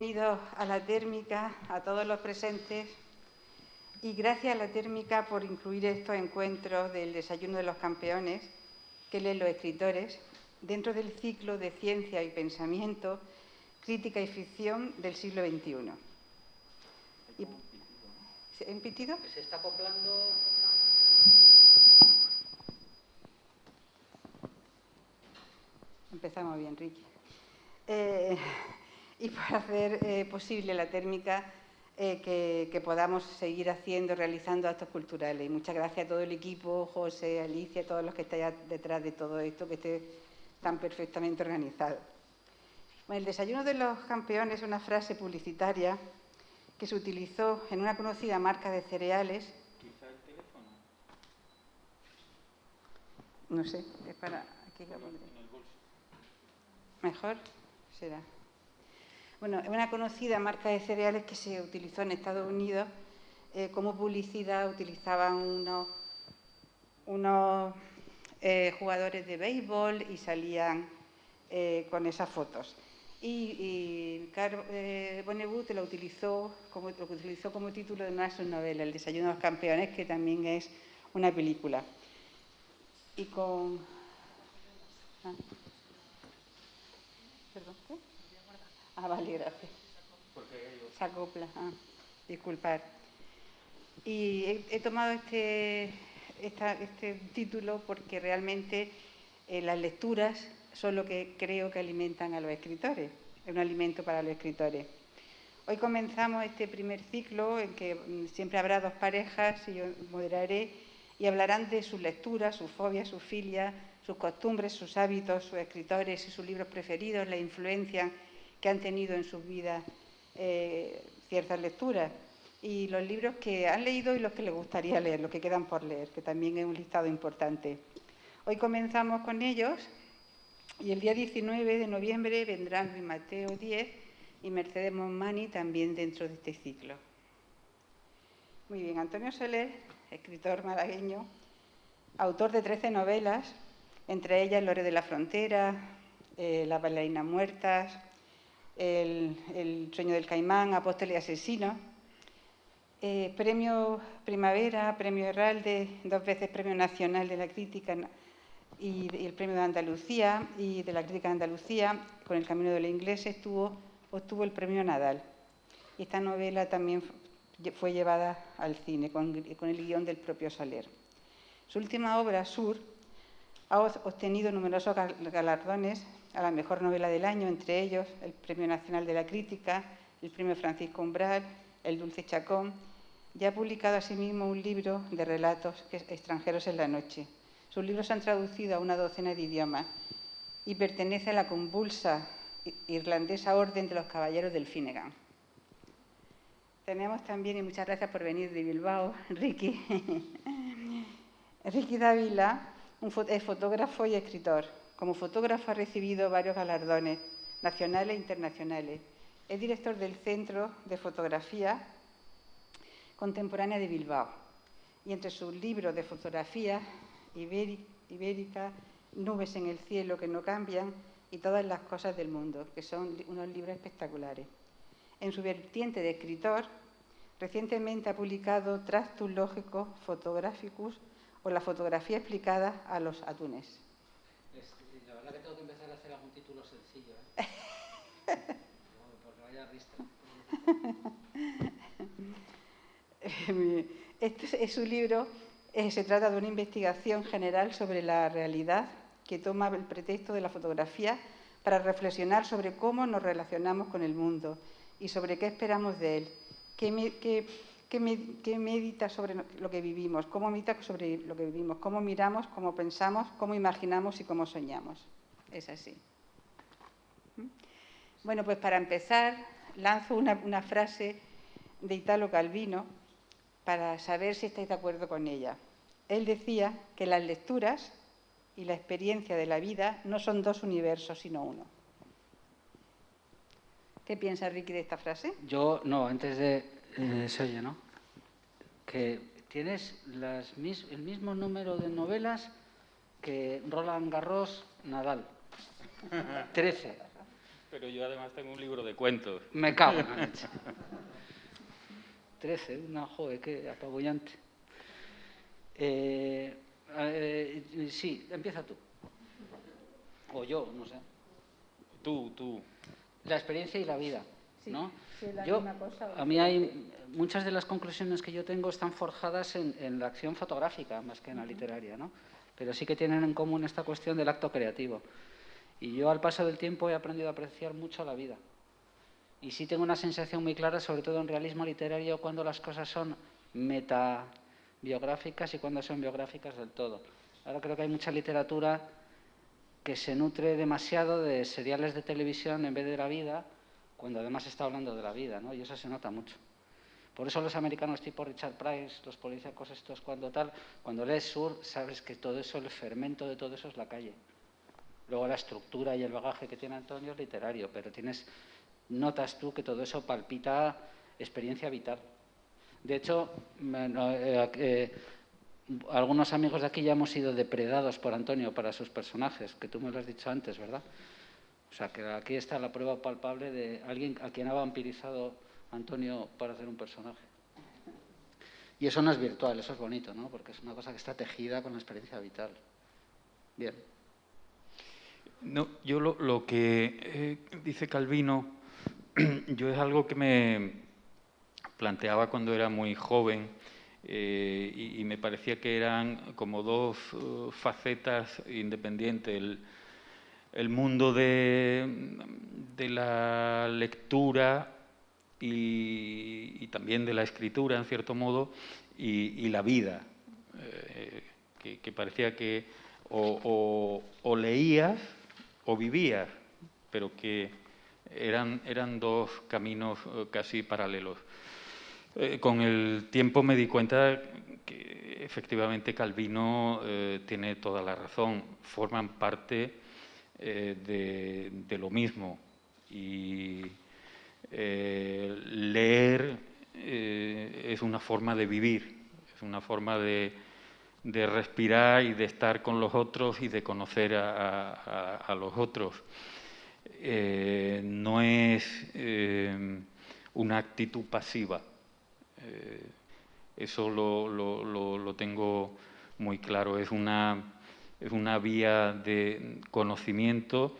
Bienvenidos a la térmica, a todos los presentes, y gracias a la térmica por incluir estos encuentros del Desayuno de los Campeones que leen los escritores dentro del ciclo de ciencia y pensamiento, crítica y ficción del siglo XXI. ¿Un pitido? Se está acoplando. Empezamos bien, Ricky. Y para hacer posible la térmica, que podamos seguir realizando actos culturales. Y muchas gracias a todo el equipo, José, Alicia, todos los que estáis detrás de todo esto, que esté tan perfectamente organizado. Bueno, el Desayuno de los Campeones es una frase publicitaria que se utilizó en una conocida marca de cereales. Quizá el teléfono. No sé, es para... Aquí lo pondré. En el bolso. ¿Mejor? Será. Bueno, es una conocida marca de cereales que se utilizó en Estados Unidos como publicidad. Utilizaban unos jugadores de béisbol y salían con esas fotos. Y Carl Vonnegut lo utilizó como título de una de sus novelas, El Desayuno de los Campeones, que también es una película. Y con... ¿Perdón? ¿Qué? Vale, gracias. Se acopla. Disculpad. Y he tomado este título porque realmente las lecturas son lo que creo que alimentan a los escritores. Es un alimento para los escritores. Hoy comenzamos este primer ciclo en que siempre habrá dos parejas y yo moderaré y hablarán de sus lecturas, sus fobias, sus filias, sus costumbres, sus hábitos, sus escritores y sus libros preferidos, la influencia que han tenido en sus vidas ciertas lecturas y los libros que han leído y los que les gustaría leer, los que quedan por leer, que también es un listado importante. Hoy comenzamos con ellos y el día 19 de noviembre vendrán Luis Mateo Díez y Mercedes Monmani también dentro de este ciclo. Muy bien, Antonio Soler, escritor malagueño, autor de 13 novelas, entre ellas Lore de la Frontera, Las bailarinas muertas, El sueño del caimán, Apóstol y asesino, premio Primavera, premio Herralde, 2 veces premio nacional de la crítica y el premio de Andalucía y de la crítica de Andalucía. Con El camino de los ingleses obtuvo el premio Nadal. Y esta novela también fue llevada al cine con el guión del propio Soler. Su última obra, Sur, ha obtenido numerosos galardones a la mejor novela del año, entre ellos el Premio Nacional de la Crítica, el Premio Francisco Umbral, el Dulce Chacón, y ha publicado asimismo un libro de relatos extranjeros en la noche. Sus libros se han traducido a una docena de idiomas y pertenece a la convulsa irlandesa Orden de los Caballeros del Finnegan. Tenemos también, y muchas gracias por venir de Bilbao, Ricky Dávila, es fotógrafo y escritor. Como fotógrafo ha recibido varios galardones nacionales e internacionales. Es director del Centro de Fotografía Contemporánea de Bilbao. Y entre sus libros de fotografía ibérica, Nubes en el cielo que no cambian y Todas las cosas del mundo, que son unos libros espectaculares. En su vertiente de escritor, recientemente ha publicado Tractus lógicos Photographicus o la fotografía explicada a los atunes. La verdad que tengo que empezar a hacer algún título sencillo, porque vaya ristra. Este es su libro. Se trata de una investigación general sobre la realidad que toma el pretexto de la fotografía para reflexionar sobre cómo nos relacionamos con el mundo y sobre qué esperamos de él, qué medita sobre lo que vivimos, cómo medita sobre lo que vivimos, cómo miramos, cómo pensamos, cómo imaginamos y cómo soñamos. Es así. Bueno, pues para empezar, lanzo una frase de Italo Calvino para saber si estáis de acuerdo con ella. Él decía que las lecturas y la experiencia de la vida no son dos universos, sino uno. ¿Qué piensa Ricky de esta frase? Yo, no, antes de... se oye, ¿no? Que tienes el mismo número de novelas que Roland Garros Nadal. 13. Pero yo además tengo un libro de cuentos. Me cago en la leche. 13, una joder, qué apabullante. Sí, empieza tú. O yo, no sé. Tú. La experiencia y la vida, Sí, ¿no? sí, es la Yo, misma cosa. a mí hay muchas de las conclusiones que yo tengo están forjadas en la acción fotográfica más que en la literaria, ¿no? Pero sí que tienen en común esta cuestión del acto creativo. Y yo al paso del tiempo he aprendido a apreciar mucho la vida. Y sí tengo una sensación muy clara, sobre todo en realismo literario, cuando las cosas son metabiográficas y cuando son biográficas del todo. Ahora creo que hay mucha literatura que se nutre demasiado de seriales de televisión en vez de la vida, cuando además está hablando de la vida, ¿no? Y eso se nota mucho. Por eso los americanos tipo Richard Price, los policíacos estos, cuando lees Sur, sabes que todo eso, el fermento de todo eso es la calle. Luego la estructura y el bagaje que tiene Antonio es literario, pero notas tú que todo eso palpita experiencia vital. De hecho, algunos amigos de aquí ya hemos sido depredados por Antonio para sus personajes, que tú me lo has dicho antes, ¿verdad? O sea, que aquí está la prueba palpable de alguien a quien ha vampirizado Antonio para hacer un personaje. Y eso no es virtual, eso es bonito, ¿no? Porque es una cosa que está tejida con la experiencia vital. Bien. No, yo lo que dice Calvino, yo es algo que me planteaba cuando era muy joven y me parecía que eran como dos facetas independientes. El mundo de la lectura y también de la escritura, en cierto modo, y la vida, que parecía que o leías o vivías, pero que eran dos caminos casi paralelos. Con el tiempo me di cuenta que efectivamente Calvino tiene toda la razón, forman parte de lo mismo y leer es una forma de vivir, es una forma de respirar y de estar con los otros y de conocer a los otros. No es una actitud pasiva. Eso lo tengo muy claro. Es una vía de conocimiento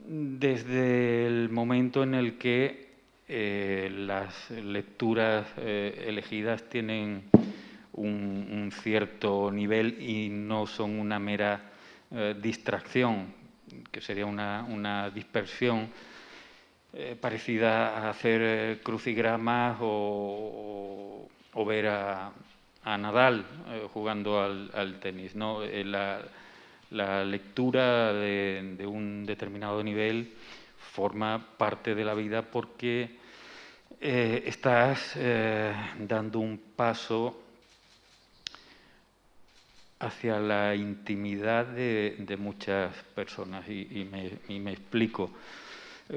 desde el momento en el que las lecturas elegidas tienen un cierto nivel y no son una mera distracción, que sería una dispersión parecida a hacer crucigramas o ver a Nadal jugando al tenis, ¿no? La lectura de un determinado nivel forma parte de la vida porque estás dando un paso hacia la intimidad de muchas personas y me explico.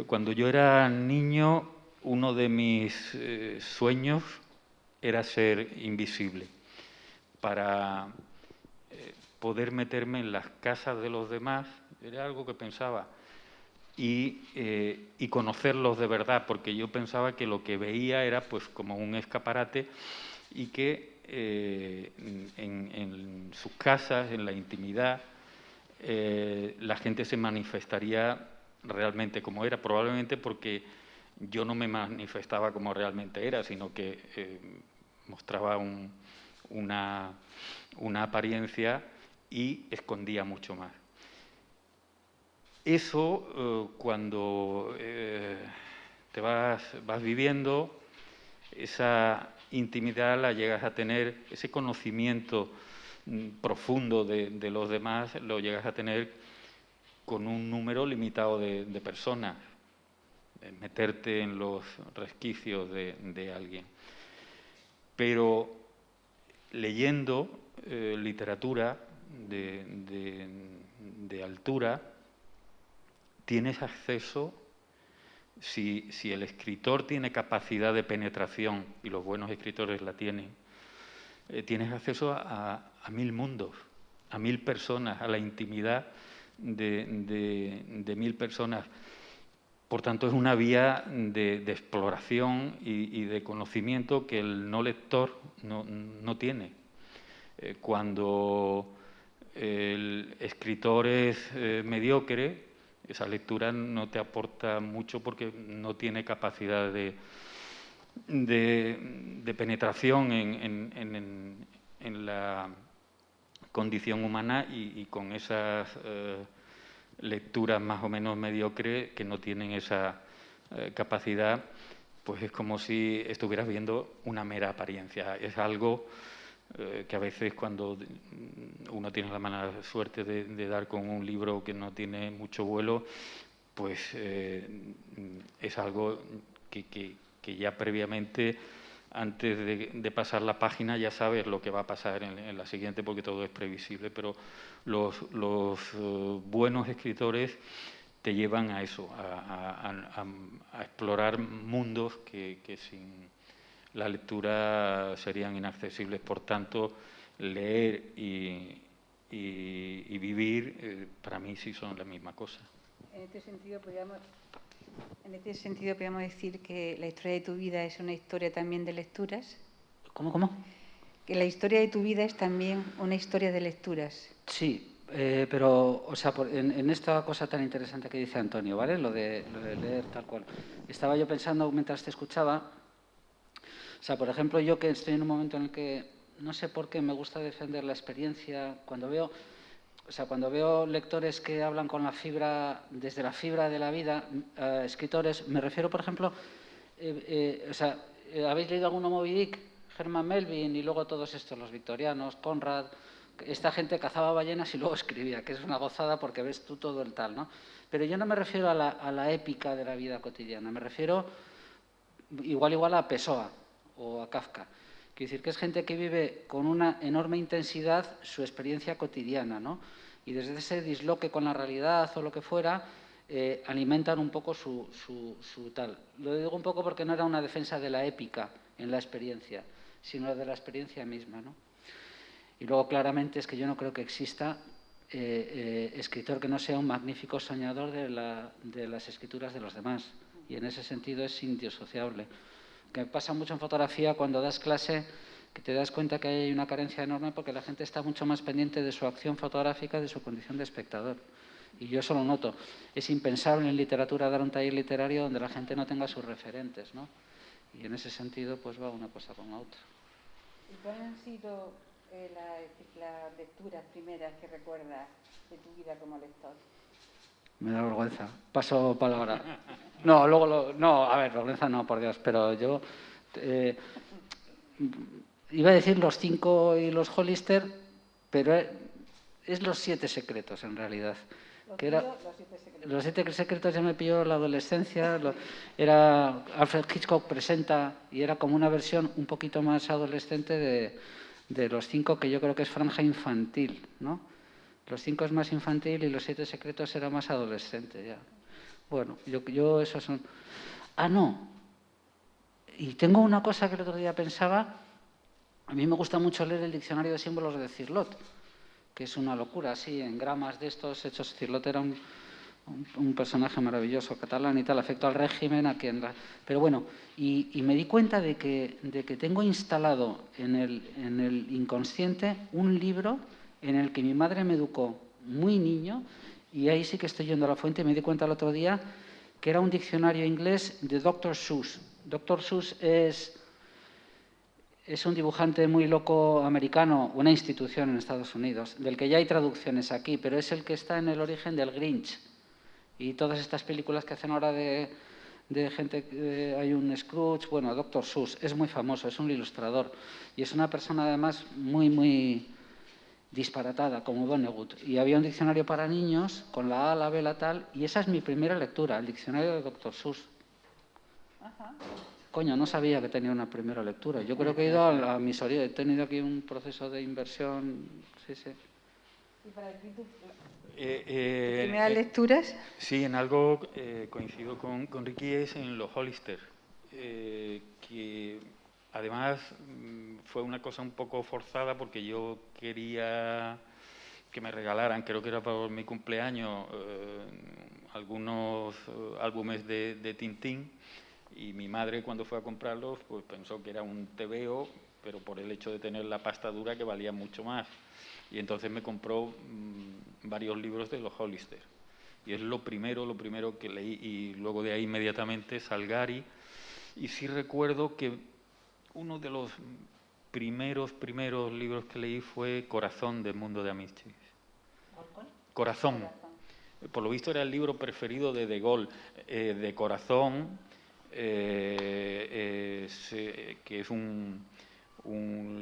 Cuando yo era niño, uno de mis sueños era ser invisible para poder meterme en las casas de los demás, era algo que pensaba, y conocerlos de verdad, porque yo pensaba que lo que veía era pues como un escaparate y que en sus casas, en la intimidad, la gente se manifestaría realmente como era, probablemente porque yo no me manifestaba como realmente era, sino que mostraba una apariencia y escondía mucho más. Eso, cuando te vas viviendo, esa intimidad la llegas a tener, ese conocimiento profundo de los demás lo llegas a tener con un número limitado de personas, meterte en los resquicios de alguien. Pero leyendo literatura de altura, tienes acceso, si el escritor tiene capacidad de penetración, y los buenos escritores la tienen, tienes acceso a 1000 mundos, a 1000 personas, a la intimidad de 1000 personas. Por tanto, es una vía de exploración y de conocimiento que el no lector no tiene. Cuando el escritor es mediocre, esa lectura no te aporta mucho porque no tiene capacidad de penetración en la condición humana y con esas lecturas más o menos mediocres que no tienen esa capacidad, pues es como si estuvieras viendo una mera apariencia. Es algo que a veces cuando uno tiene la mala suerte de dar con un libro que no tiene mucho vuelo, pues es algo que ya previamente, antes de pasar la página, ya sabes lo que va a pasar en la siguiente, porque todo es previsible. Pero los buenos escritores te llevan a eso, a explorar mundos que sin la lectura serían inaccesibles. Por tanto, leer y vivir, para mí sí son la misma cosa. En este sentido, podríamos decir que la historia de tu vida es una historia también de lecturas. ¿Cómo? Que la historia de tu vida es también una historia de lecturas. Sí, pero, o sea, en esta cosa tan interesante que dice Antonio, ¿vale? Lo de leer tal cual. Estaba yo pensando mientras te escuchaba, o sea, por ejemplo, yo que estoy en un momento en el que no sé por qué me gusta defender la experiencia, cuando veo lectores que hablan con la fibra, desde la fibra de la vida, escritores, me refiero, por ejemplo, ¿habéis leído alguno Moby Dick? Herman Melville y luego todos estos, los victorianos, Conrad. Esta gente cazaba ballenas y luego escribía, que es una gozada porque ves tú todo el tal, ¿no? Pero yo no me refiero a la épica de la vida cotidiana, me refiero igual a Pessoa o a Kafka. Quiero decir que es gente que vive con una enorme intensidad su experiencia cotidiana, ¿no? Y desde ese disloque con la realidad o lo que fuera, alimentan un poco su tal. Lo digo un poco porque no era una defensa de la épica en la experiencia, sino de la experiencia misma, ¿no? Y luego, claramente, es que yo no creo que exista escritor que no sea un magnífico soñador de las escrituras de los demás. Y en ese sentido es indisociable. Que me pasa mucho en fotografía cuando das clase, que te das cuenta que hay una carencia enorme porque la gente está mucho más pendiente de su acción fotográfica, de su condición de espectador. Y yo eso lo noto. Es impensable en literatura dar un taller literario donde la gente no tenga sus referentes, ¿no? Y en ese sentido, pues va una cosa con la otra. ¿Y cuáles han sido las lecturas primeras que recuerdas de tu vida como lector? Me da vergüenza. Paso palabra. No, no, a ver, vergüenza no, por Dios, pero yo iba a decir los 5 y los Hollister, pero es los 7 secretos en realidad. Los 7 secretos ya me pilló la adolescencia. Era Alfred Hitchcock presenta y era como una versión un poquito más adolescente de los 5, que yo creo que es franja infantil, ¿no? Los 5 es más infantil y los 7 secretos era más adolescente ya. Bueno, yo esos son... Ah, no. Y tengo una cosa que el otro día pensaba. A mí me gusta mucho leer el diccionario de símbolos de Cirlot, que es una locura, sí, en gramas de estos hechos. Cirlot era un personaje maravilloso, catalán y tal, afecto al régimen, pero bueno, y me di cuenta de que tengo instalado en el inconsciente un libro en el que mi madre me educó muy niño, y ahí sí que estoy yendo a la fuente. Me di cuenta el otro día que era un diccionario inglés de Dr. Seuss. Dr. Seuss es un dibujante muy loco americano, una institución en Estados Unidos, del que ya hay traducciones aquí, pero es el que está en el origen del Grinch. Y todas estas películas que hacen ahora de gente, hay un Scrooge, bueno, Dr. Seuss, es muy famoso, es un ilustrador. Y es una persona además muy, muy disparatada, como Vonnegut. Y había un diccionario para niños, con la A, la B, la tal, y esa es mi primera lectura, el diccionario de Dr. Seuss. Ajá. Coño, no sabía que tenía una primera lectura. Yo creo que he ido a mis orillas. He tenido aquí un proceso de inversión. Sí, sí. ¿Y para ti tus primeras lecturas? Sí, en algo coincido con Ricky, es en los Hollister, que además fue una cosa un poco forzada porque yo quería que me regalaran, creo que era por mi cumpleaños, algunos álbumes de Tintín, y mi madre, cuando fue a comprarlos, pues pensó que era un tebeo, pero por el hecho de tener la pasta dura, que valía mucho más. Y entonces me compró varios libros de los Hollister. Y es lo primero que leí. Y luego de ahí inmediatamente Salgari. Y sí recuerdo que uno de los primeros libros que leí fue Corazón, de Mundo de Amicis. ¿Cuál? Corazón. Por lo visto era el libro preferido de Gaulle. De Corazón, que es un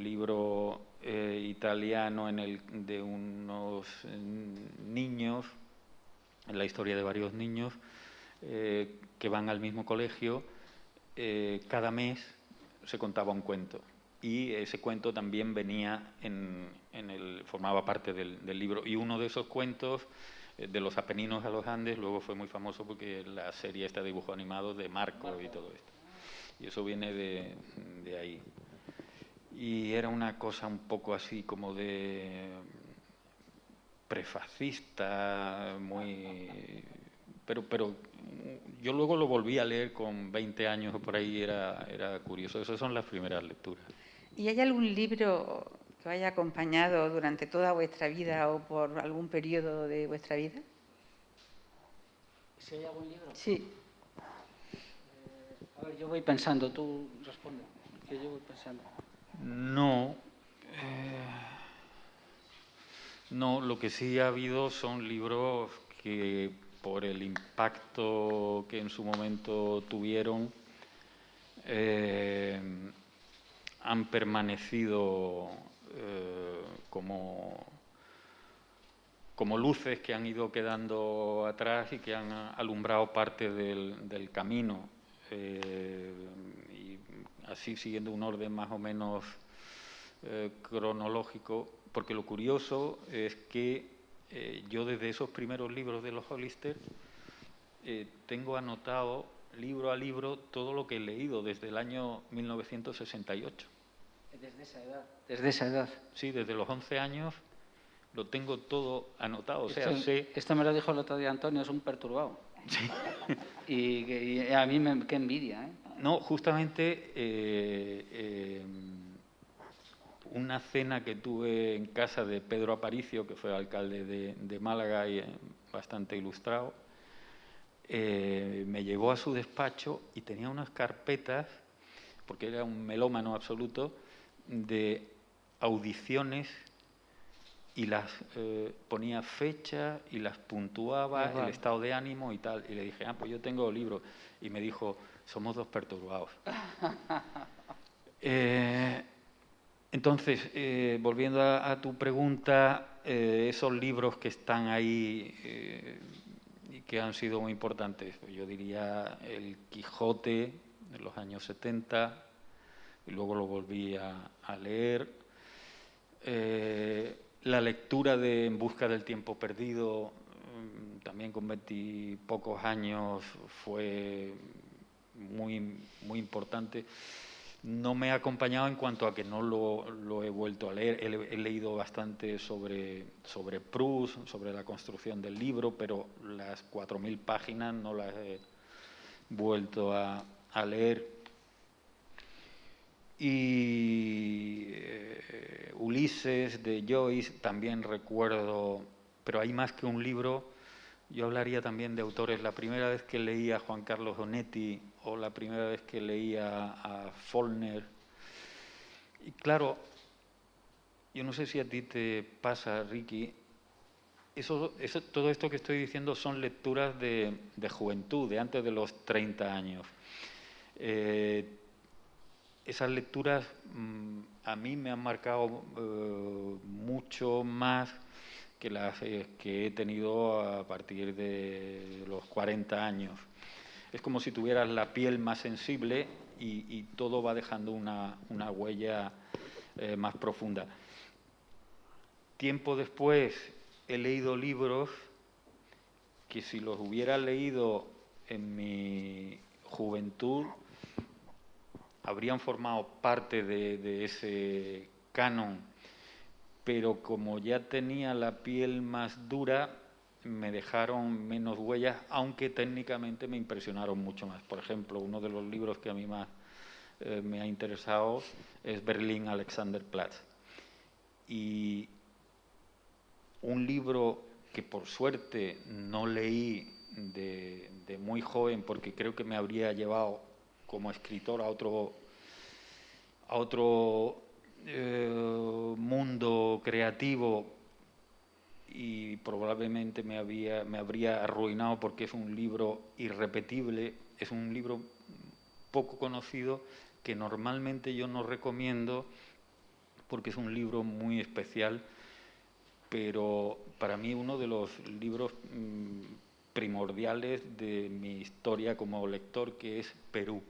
libro italiano de unos niños, en la historia de varios niños que van al mismo colegio. Cada mes se contaba un cuento, y ese cuento también venía formaba parte del libro, y uno de esos cuentos, de los Apeninos a los Andes, luego fue muy famoso porque la serie esta de dibujo animado de Marco y todo esto, y eso viene de ahí. Y era una cosa un poco así como de prefacista, pero yo luego lo volví a leer con 20 años o por ahí, era curioso. Esas son las primeras lecturas. ¿Y hay algún libro que os haya acompañado durante toda vuestra vida o por algún periodo de vuestra vida? ¿Si hay algún libro? Sí. A ver, yo voy pensando, tú responde, que yo voy pensando. No, lo que sí ha habido son libros que, por el impacto que en su momento tuvieron, han permanecido como luces que han ido quedando atrás y que han alumbrado parte del camino. Y así, siguiendo un orden más o menos cronológico, porque lo curioso es que yo, desde esos primeros libros de los Hollister, tengo anotado libro a libro todo lo que he leído desde el año 1968. Desde esa edad. Desde esa edad. Sí, desde los 11 años lo tengo todo anotado. Esto me lo dijo el otro día Antonio, es un perturbado. Sí. Y a mí qué envidia, ¿eh? No, justamente una cena que tuve en casa de Pedro Aparicio, que fue alcalde de Málaga y bastante ilustrado, me llevó a su despacho y tenía unas carpetas, porque era un melómano absoluto, de audiciones, y las ponía fecha y las puntuaba, el estado de ánimo y tal. Y le dije, pues yo tengo libros. Y me dijo, somos dos perturbados. Entonces, volviendo a tu pregunta, esos libros que están ahí y que han sido muy importantes, pues yo diría El Quijote de los años 70, y luego lo volví a leer. La lectura de En busca del tiempo perdido, también con 20 y pocos años, fue muy, muy importante. No me ha acompañado en cuanto a que no lo he vuelto a leer. He leído bastante sobre Proust, sobre la construcción del libro, pero las 4.000 páginas no las he vuelto a leer. Y Ulises, de Joyce, también recuerdo, pero hay más que un libro. Yo hablaría también de autores. La primera vez que leí a Juan Carlos Onetti, o la primera vez que leí a Faulkner. Y claro, yo no sé si a ti te pasa, Ricky, todo esto que estoy diciendo son lecturas de juventud, de antes de los 30 años. Esas lecturas a mí me han marcado mucho más que las que he tenido a partir de los 40 años. Es como si tuvieras la piel más sensible y todo va dejando una huella más profunda. Tiempo después he leído libros que, si los hubiera leído en mi juventud, habrían formado parte de ese canon, pero como ya tenía la piel más dura, me dejaron menos huellas, aunque técnicamente me impresionaron mucho más. Por ejemplo, uno de los libros que a mí más me ha interesado es Berlín Alexanderplatz. Y un libro que por suerte no leí de muy joven, porque creo que me habría llevado como escritor a otro mundo creativo, y probablemente me habría arruinado, porque es un libro irrepetible, es un libro poco conocido que normalmente yo no recomiendo porque es un libro muy especial, pero para mí uno de los libros primordiales de mi historia como lector, que es Perú.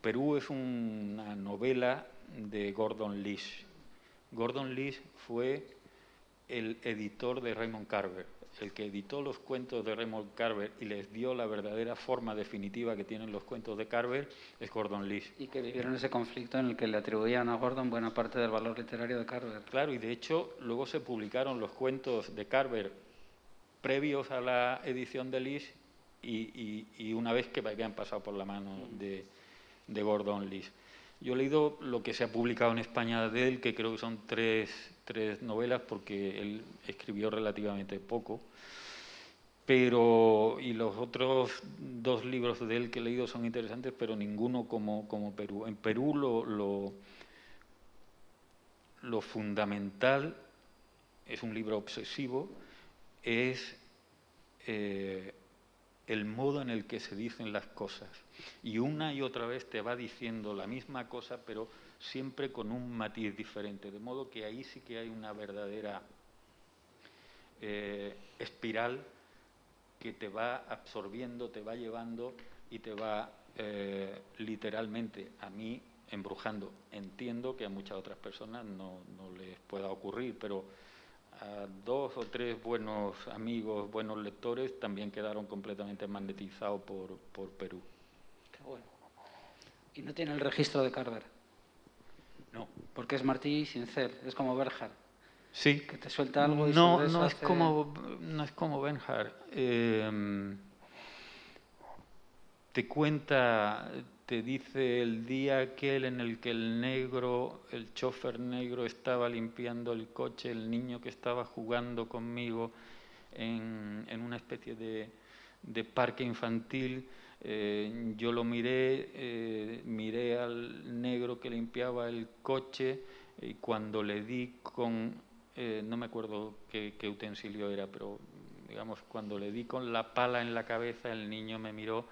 Perú es una novela de Gordon Lish. Gordon Lish fue el editor de Raymond Carver, el que editó los cuentos de Raymond Carver y les dio la verdadera forma definitiva que tienen los cuentos de Carver, es Gordon Lish. Y que vivieron ese conflicto en el que le atribuían a Gordon buena parte del valor literario de Carver. Claro, y de hecho luego se publicaron los cuentos de Carver previos a la edición de Lish y una vez que habían pasado por la mano de Gordon Lish. Yo he leído lo que se ha publicado en España de él, que creo que son tres novelas, porque él escribió relativamente poco. Y los otros 2 libros de él que he leído son interesantes, pero ninguno como Perú. En Perú lo fundamental, es un libro obsesivo, es el modo en el que se dicen las cosas. Y una y otra vez te va diciendo la misma cosa, pero siempre con un matiz diferente. De modo que ahí sí que hay una verdadera espiral que te va absorbiendo, te va llevando y te va literalmente, a mí, embrujando. Entiendo que a muchas otras personas no les pueda ocurrir, pero a 2 o 3 buenos amigos, buenos lectores, también quedaron completamente magnetizados por Perú. Qué bueno. ¿Y no tiene el registro de Carver? No. Porque es Martí Sincel, es como Bernhard. Sí. Que te suelta algo y no es como Bernhard. Te cuenta, te dice el día aquel en el que el chofer negro estaba limpiando el coche, el niño que estaba jugando conmigo en una especie de parque infantil, yo lo miré al negro que limpiaba el coche, y cuando le di con, no me acuerdo qué utensilio era, pero digamos, cuando le di con la pala en la cabeza, el niño me miró,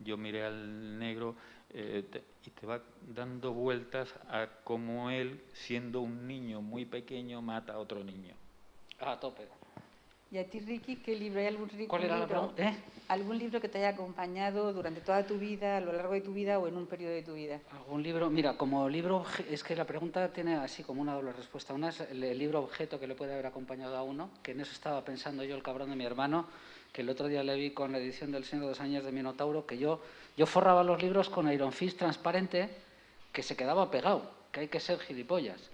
yo miré al negro, y te va dando vueltas a cómo él, siendo un niño muy pequeño, mata a otro niño. A tope. ¿Y a ti, Ricky, qué libro? ¿Hay algún libro que te haya acompañado durante toda tu vida, a lo largo de tu vida o en un periodo de tu vida? ¿Algún libro? Mira, como libro, es que la pregunta tiene así como una doble respuesta. Una es el libro objeto que le puede haber acompañado a uno, que en eso estaba pensando yo, el cabrón de mi hermano, que el otro día le vi con la edición del Señor de los Años de Minotauro, que yo forraba los libros con Iron Fist transparente, que se quedaba pegado, que hay que ser gilipollas.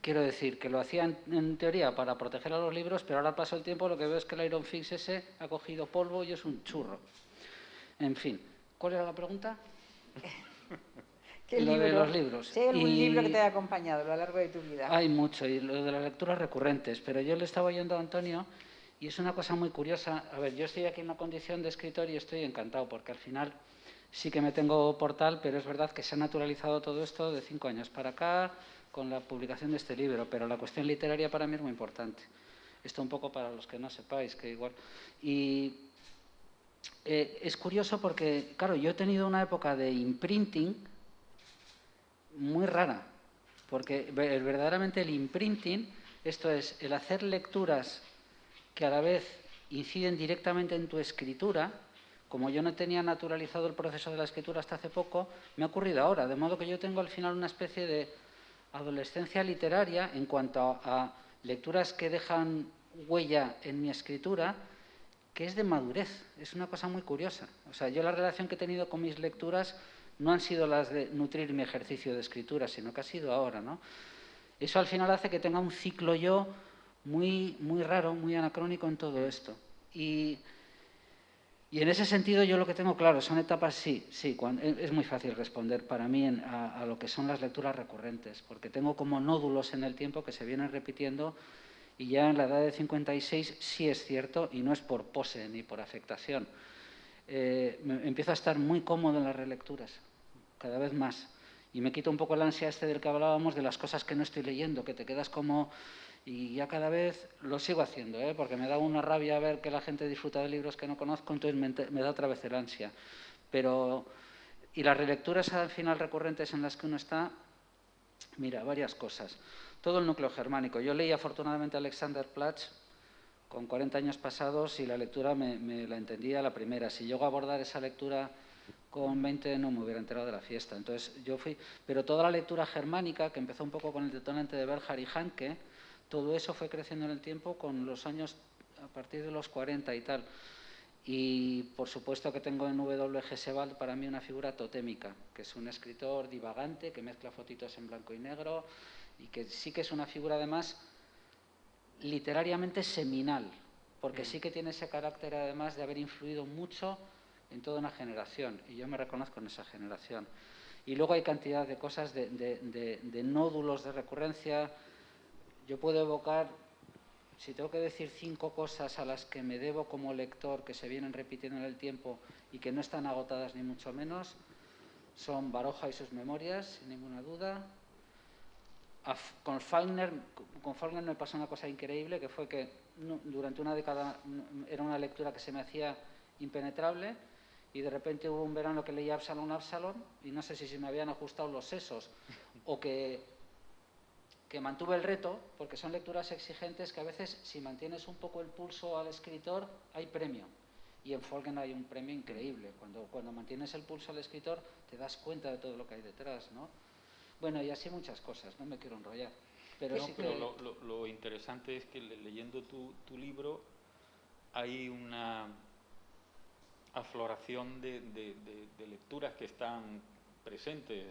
Quiero decir, que lo hacía en teoría para proteger a los libros, pero ahora pasó el tiempo, lo que veo es que el Iron Fix ese ha cogido polvo y es un churro. En fin, ¿cuál era la pregunta? ¿Qué lo libro? De los libros. ¿Sí hay algún libro que te haya acompañado a lo largo de tu vida? Hay mucho, y lo de las lecturas recurrentes, pero yo le estaba oyendo a Antonio y es una cosa muy curiosa. A ver, yo estoy aquí en una condición de escritor y estoy encantado, porque al final sí que me tengo portal, pero es verdad que se ha naturalizado todo esto de 5 años para acá, con la publicación de este libro, pero la cuestión literaria para mí es muy importante. Esto un poco para los que no sepáis, que igual... Y es curioso porque, claro, yo he tenido una época de imprinting muy rara, porque verdaderamente el imprinting, esto es, el hacer lecturas que a la vez inciden directamente en tu escritura, como yo no tenía naturalizado el proceso de la escritura hasta hace poco, me ha ocurrido ahora, de modo que yo tengo al final una especie de adolescencia literaria en cuanto a lecturas que dejan huella en mi escritura, que es de madurez. Es una cosa muy curiosa. O sea, yo la relación que he tenido con mis lecturas no han sido las de nutrir mi ejercicio de escritura, sino que ha sido ahora, ¿no? Eso al final hace que tenga un ciclo yo muy, muy raro, muy anacrónico en todo esto. Y en ese sentido yo lo que tengo claro, son etapas, sí, es muy fácil responder para mí a lo que son las lecturas recurrentes, porque tengo como nódulos en el tiempo que se vienen repitiendo y ya en la edad de 56 sí es cierto, y no es por pose ni por afectación, empiezo a estar muy cómodo en las relecturas, cada vez más. Y me quito un poco el ansia del que hablábamos, de las cosas que no estoy leyendo, que te quedas como... Y ya cada vez lo sigo haciendo, porque me da una rabia ver que la gente disfruta de libros que no conozco, entonces me da otra vez el ansia. Pero, y las relecturas al final recurrentes en las que uno está, mira, varias cosas. Todo el núcleo germánico. Yo leí afortunadamente a Alexander Platz con 40 años pasados y la lectura me la entendía a la primera. Si llego a abordar esa lectura con 20 no me hubiera enterado de la fiesta. Entonces yo fui... Pero toda la lectura germánica, que empezó un poco con el detonante de Berger y Hanke, todo eso fue creciendo en el tiempo con los años, a partir de los 40 y tal. Y por supuesto que tengo en W.G. Sebald para mí una figura totémica, que es un escritor divagante, que mezcla fotitos en blanco y negro, y que sí que es una figura además literariamente seminal, porque sí que tiene ese carácter además de haber influido mucho en toda una generación, y yo me reconozco en esa generación. Y luego hay cantidad de cosas, de nódulos de recurrencia. Yo puedo evocar, si tengo que decir 5 cosas a las que me debo como lector, que se vienen repitiendo en el tiempo y que no están agotadas ni mucho menos, son Baroja y sus memorias, sin ninguna duda. Con Faulkner me pasó una cosa increíble, que fue que durante una década era una lectura que se me hacía impenetrable, y de repente hubo un verano que leía Absalón, y no sé si se me habían ajustado los sesos o que mantuve el reto, porque son lecturas exigentes que a veces, si mantienes un poco el pulso al escritor, hay premio. Y en Faulkner hay un premio increíble. Cuando mantienes el pulso al escritor, te das cuenta de todo lo que hay detrás, ¿no? Bueno, y así muchas cosas, no me quiero enrollar. Pero No, sí que... pero lo interesante es que leyendo tu libro hay una afloración de lecturas que están presentes,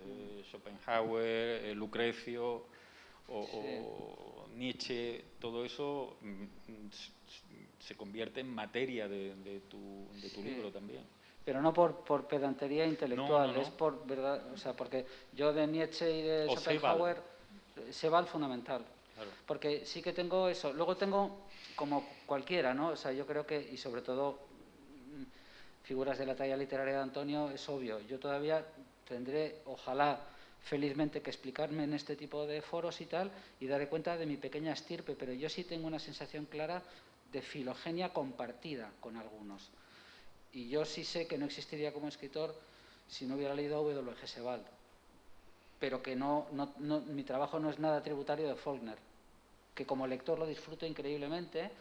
Schopenhauer, Lucrecio o Nietzsche, todo eso se convierte en materia de tu libro también. Pero no por pedantería intelectual, No. es por verdad, o sea, porque yo de Nietzsche y de Schopenhauer, Sebald fundamental. Claro. Porque sí que tengo eso. Luego tengo, como cualquiera, ¿no? O sea, yo creo que, y sobre todo figuras de la talla literaria de Antonio, es obvio. Yo todavía tendré, ojalá, felizmente, que explicarme en este tipo de foros y tal, y daré cuenta de mi pequeña estirpe, pero yo sí tengo una sensación clara de filogenia compartida con algunos. Y yo sí sé que no existiría como escritor si no hubiera leído a W.G. Sebald. Pero que mi trabajo no es nada tributario de Faulkner. Que como lector lo disfruto increíblemente,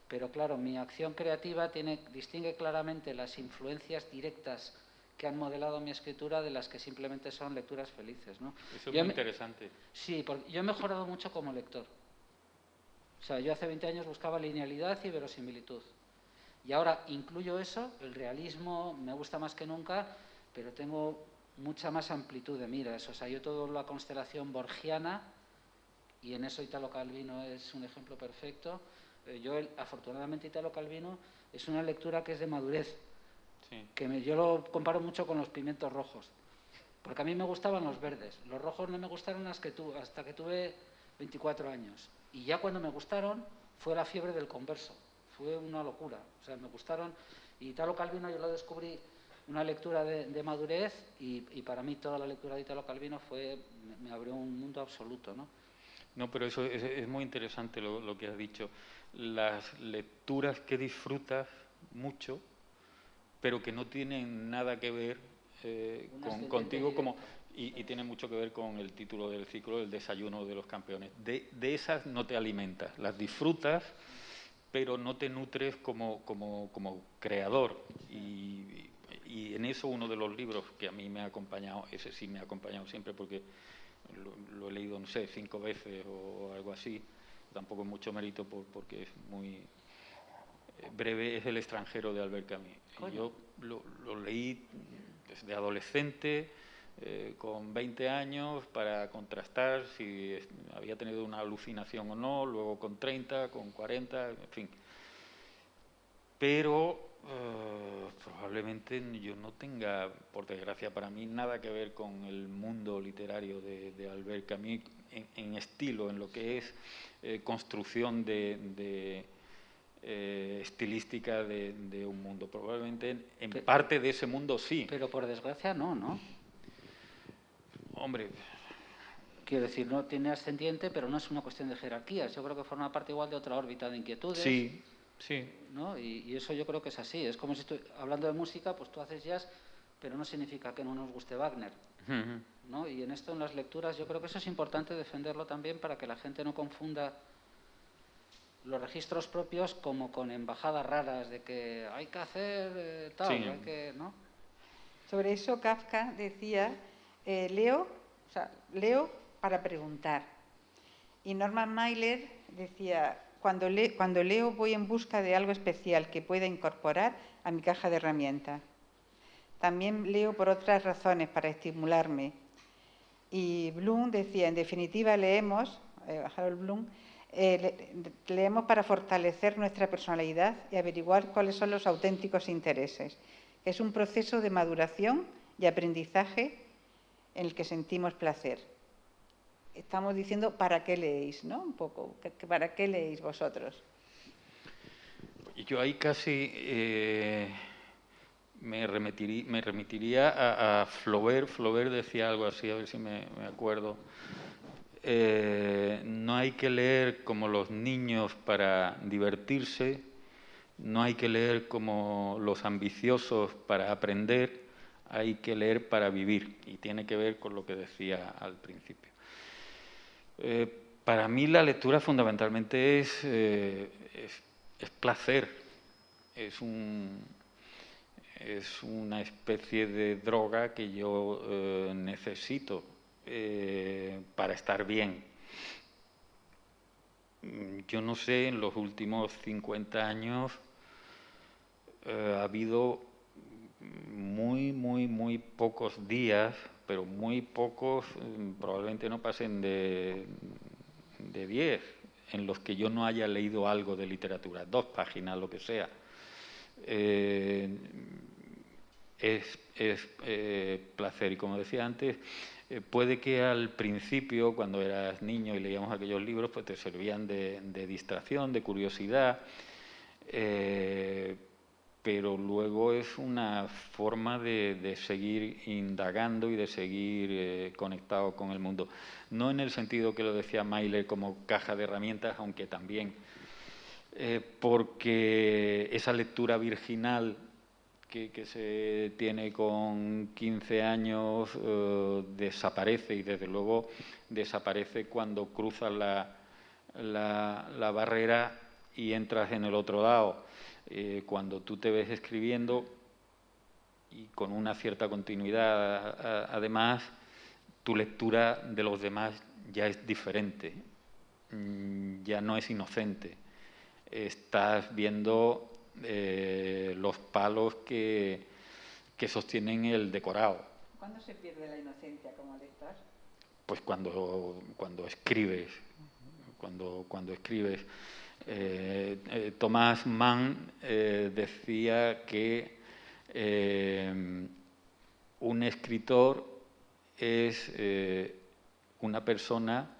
pero claro, mi acción creativa distingue claramente las influencias directas que han modelado mi escritura de las que simplemente son lecturas felices, ¿no? Eso es muy interesante. Sí, porque yo he mejorado mucho como lector. O sea, yo hace 20 años buscaba linealidad y verosimilitud. Y ahora incluyo eso, el realismo me gusta más que nunca, pero tengo mucha más amplitud de miras. O sea, yo toda la constelación borgiana, y en eso Italo Calvino es un ejemplo perfecto. Afortunadamente Italo Calvino es una lectura que es de madurez, sí. Yo lo comparo mucho con los pimientos rojos, porque a mí me gustaban los verdes, los rojos no me gustaron hasta que tuve 24 años, y ya cuando me gustaron fue la fiebre del converso, fue una locura, o sea, me gustaron, y Italo Calvino yo lo descubrí una lectura de madurez, y para mí toda la lectura de Italo Calvino me abrió un mundo absoluto, ¿no? No, pero eso es muy interesante lo que has dicho. Las lecturas que disfrutas mucho, pero que no tienen nada que ver contigo, y tiene mucho que ver con el título del ciclo, El desayuno de los campeones. De esas no te alimentas, las disfrutas, pero no te nutres como creador. Y en eso uno de los libros que a mí me ha acompañado, ese sí me ha acompañado siempre porque lo he leído, no sé, 5 veces o algo así, tampoco es mucho mérito porque es muy breve, es El extranjero de Albert Camus. Yo lo leí desde adolescente, con 20 años para contrastar si había tenido una alucinación o no, luego con 30, con 40, en fin. Pero probablemente yo no tenga, por desgracia para mí, nada que ver con el mundo literario de Albert Camus en estilo, en lo que es construcción de estilística de un mundo. Probablemente en parte de ese mundo sí. Pero por desgracia no, ¿no? Hombre, quiero decir, no tiene ascendiente, pero no es una cuestión de jerarquías. Yo creo que forma parte igual de otra órbita de inquietudes. Sí, sí. ¿No? Y eso yo creo que es así. Es como si hablando de música, pues tú haces jazz, pero no significa que no nos guste Wagner. ¿No? Y en esto, en las lecturas, yo creo que eso es importante defenderlo también para que la gente no confunda los registros propios como con embajadas raras de que hay que hacer tal, Sí. hay que, ¿no? Sobre eso Kafka decía, leo para preguntar. Y Norman Mailer decía, cuando leo voy en busca de algo especial que pueda incorporar a mi caja de herramientas. También leo por otras razones, para estimularme. Y Bloom decía, en definitiva leemos, Harold Bloom, leemos para fortalecer nuestra personalidad y averiguar cuáles son los auténticos intereses. Es un proceso de maduración y aprendizaje en el que sentimos placer. Estamos diciendo ¿para qué leéis? ¿No? Un poco, ¿para qué leéis vosotros? Yo ahí casi me remitiría a Flaubert. Flaubert decía algo así, a ver si me acuerdo. No hay que leer como los niños para divertirse, no hay que leer como los ambiciosos para aprender, hay que leer para vivir. Y tiene que ver con lo que decía al principio. Para mí la lectura fundamentalmente es placer, es una especie de droga que yo necesito para estar bien. Yo no sé, en los últimos 50 años ha habido muy pocos días, pero muy pocos, probablemente no pasen de 10, en los que yo no haya leído algo de literatura, 2 páginas, lo que sea. Es placer. Y como decía antes, puede que al principio, cuando eras niño y leíamos aquellos libros, pues te servían de distracción, de curiosidad, pero luego es una forma de seguir indagando y de seguir conectado con el mundo. No en el sentido que lo decía Mailer como caja de herramientas, aunque también, porque esa lectura virginal que se tiene con 15 años desaparece, y desde luego desaparece cuando cruzas la barrera y entras en el otro lado. Cuando tú te ves escribiendo y con una cierta continuidad, además, tu lectura de los demás ya es diferente, ya no es inocente. Estás viendo los palos que sostienen el decorado. ¿Cuándo se pierde la inocencia como lector? Pues cuando escribes, cuando escribes. Thomas Mann decía que un escritor es una persona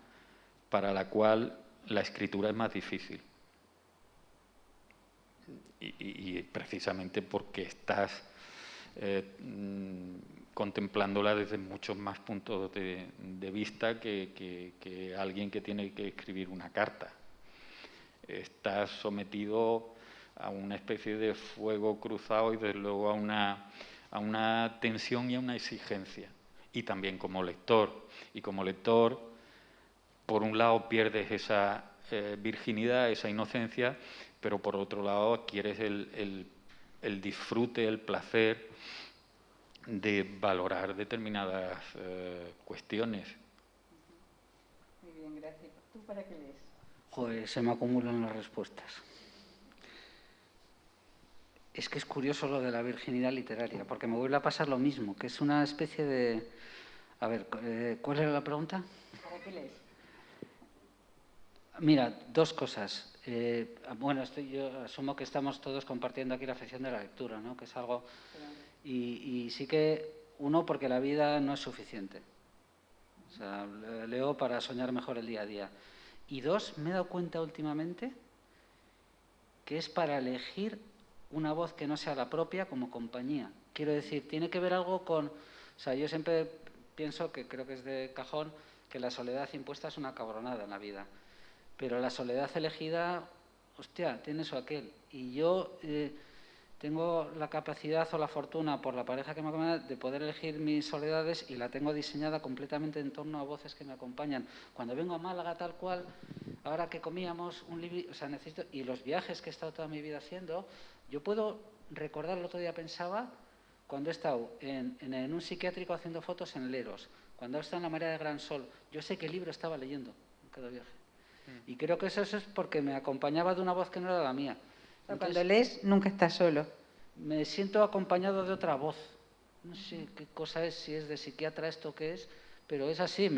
para la cual la escritura es más difícil. Y precisamente porque estás contemplándola desde muchos más puntos de vista que alguien que tiene que escribir una carta. Estás sometido a una especie de fuego cruzado y desde luego a una tensión y a una exigencia. Y también como lector. Y como lector, por un lado pierdes esa virginidad, esa inocencia, pero por otro lado adquieres el disfrute, el placer de valorar determinadas cuestiones. Muy bien, gracias. ¿Tú para qué lees? Joder, se me acumulan las respuestas. Es que es curioso lo de la virginidad literaria, porque me vuelve a pasar lo mismo, que es una especie de A ver, ¿cuál era la pregunta? ¿Para qué lees? Mira, dos cosas. Bueno, yo asumo que estamos todos compartiendo aquí la afición de la lectura, ¿no? Que es algo... Y sí que, uno, porque la vida no es suficiente. O sea, leo para soñar mejor el día a día. Y dos, me he dado cuenta últimamente que es para elegir una voz que no sea la propia como compañía. Quiero decir, tiene que ver algo con... O sea, yo siempre pienso, que creo que es de cajón, que la soledad impuesta es una cabronada en la vida. Pero la soledad elegida, hostia, tiene eso aquel. Y yo tengo la capacidad o la fortuna, por la pareja que me acompaña, de poder elegir mis soledades, y la tengo diseñada completamente en torno a voces que me acompañan. Cuando vengo a Málaga, tal cual, ahora que comíamos un libro, o sea, necesito... Y los viajes que he estado toda mi vida haciendo, yo puedo recordar, el otro día pensaba, cuando he estado en un psiquiátrico haciendo fotos en Leros, cuando he estado en la Marea de Gran Sol, yo sé qué libro estaba leyendo en cada viaje. Y creo que eso es porque me acompañaba de una voz que no era la mía. Entonces, cuando lees, nunca estás solo. Me siento acompañado de otra voz. No sé qué cosa es, si es de psiquiatra esto que es, pero es así.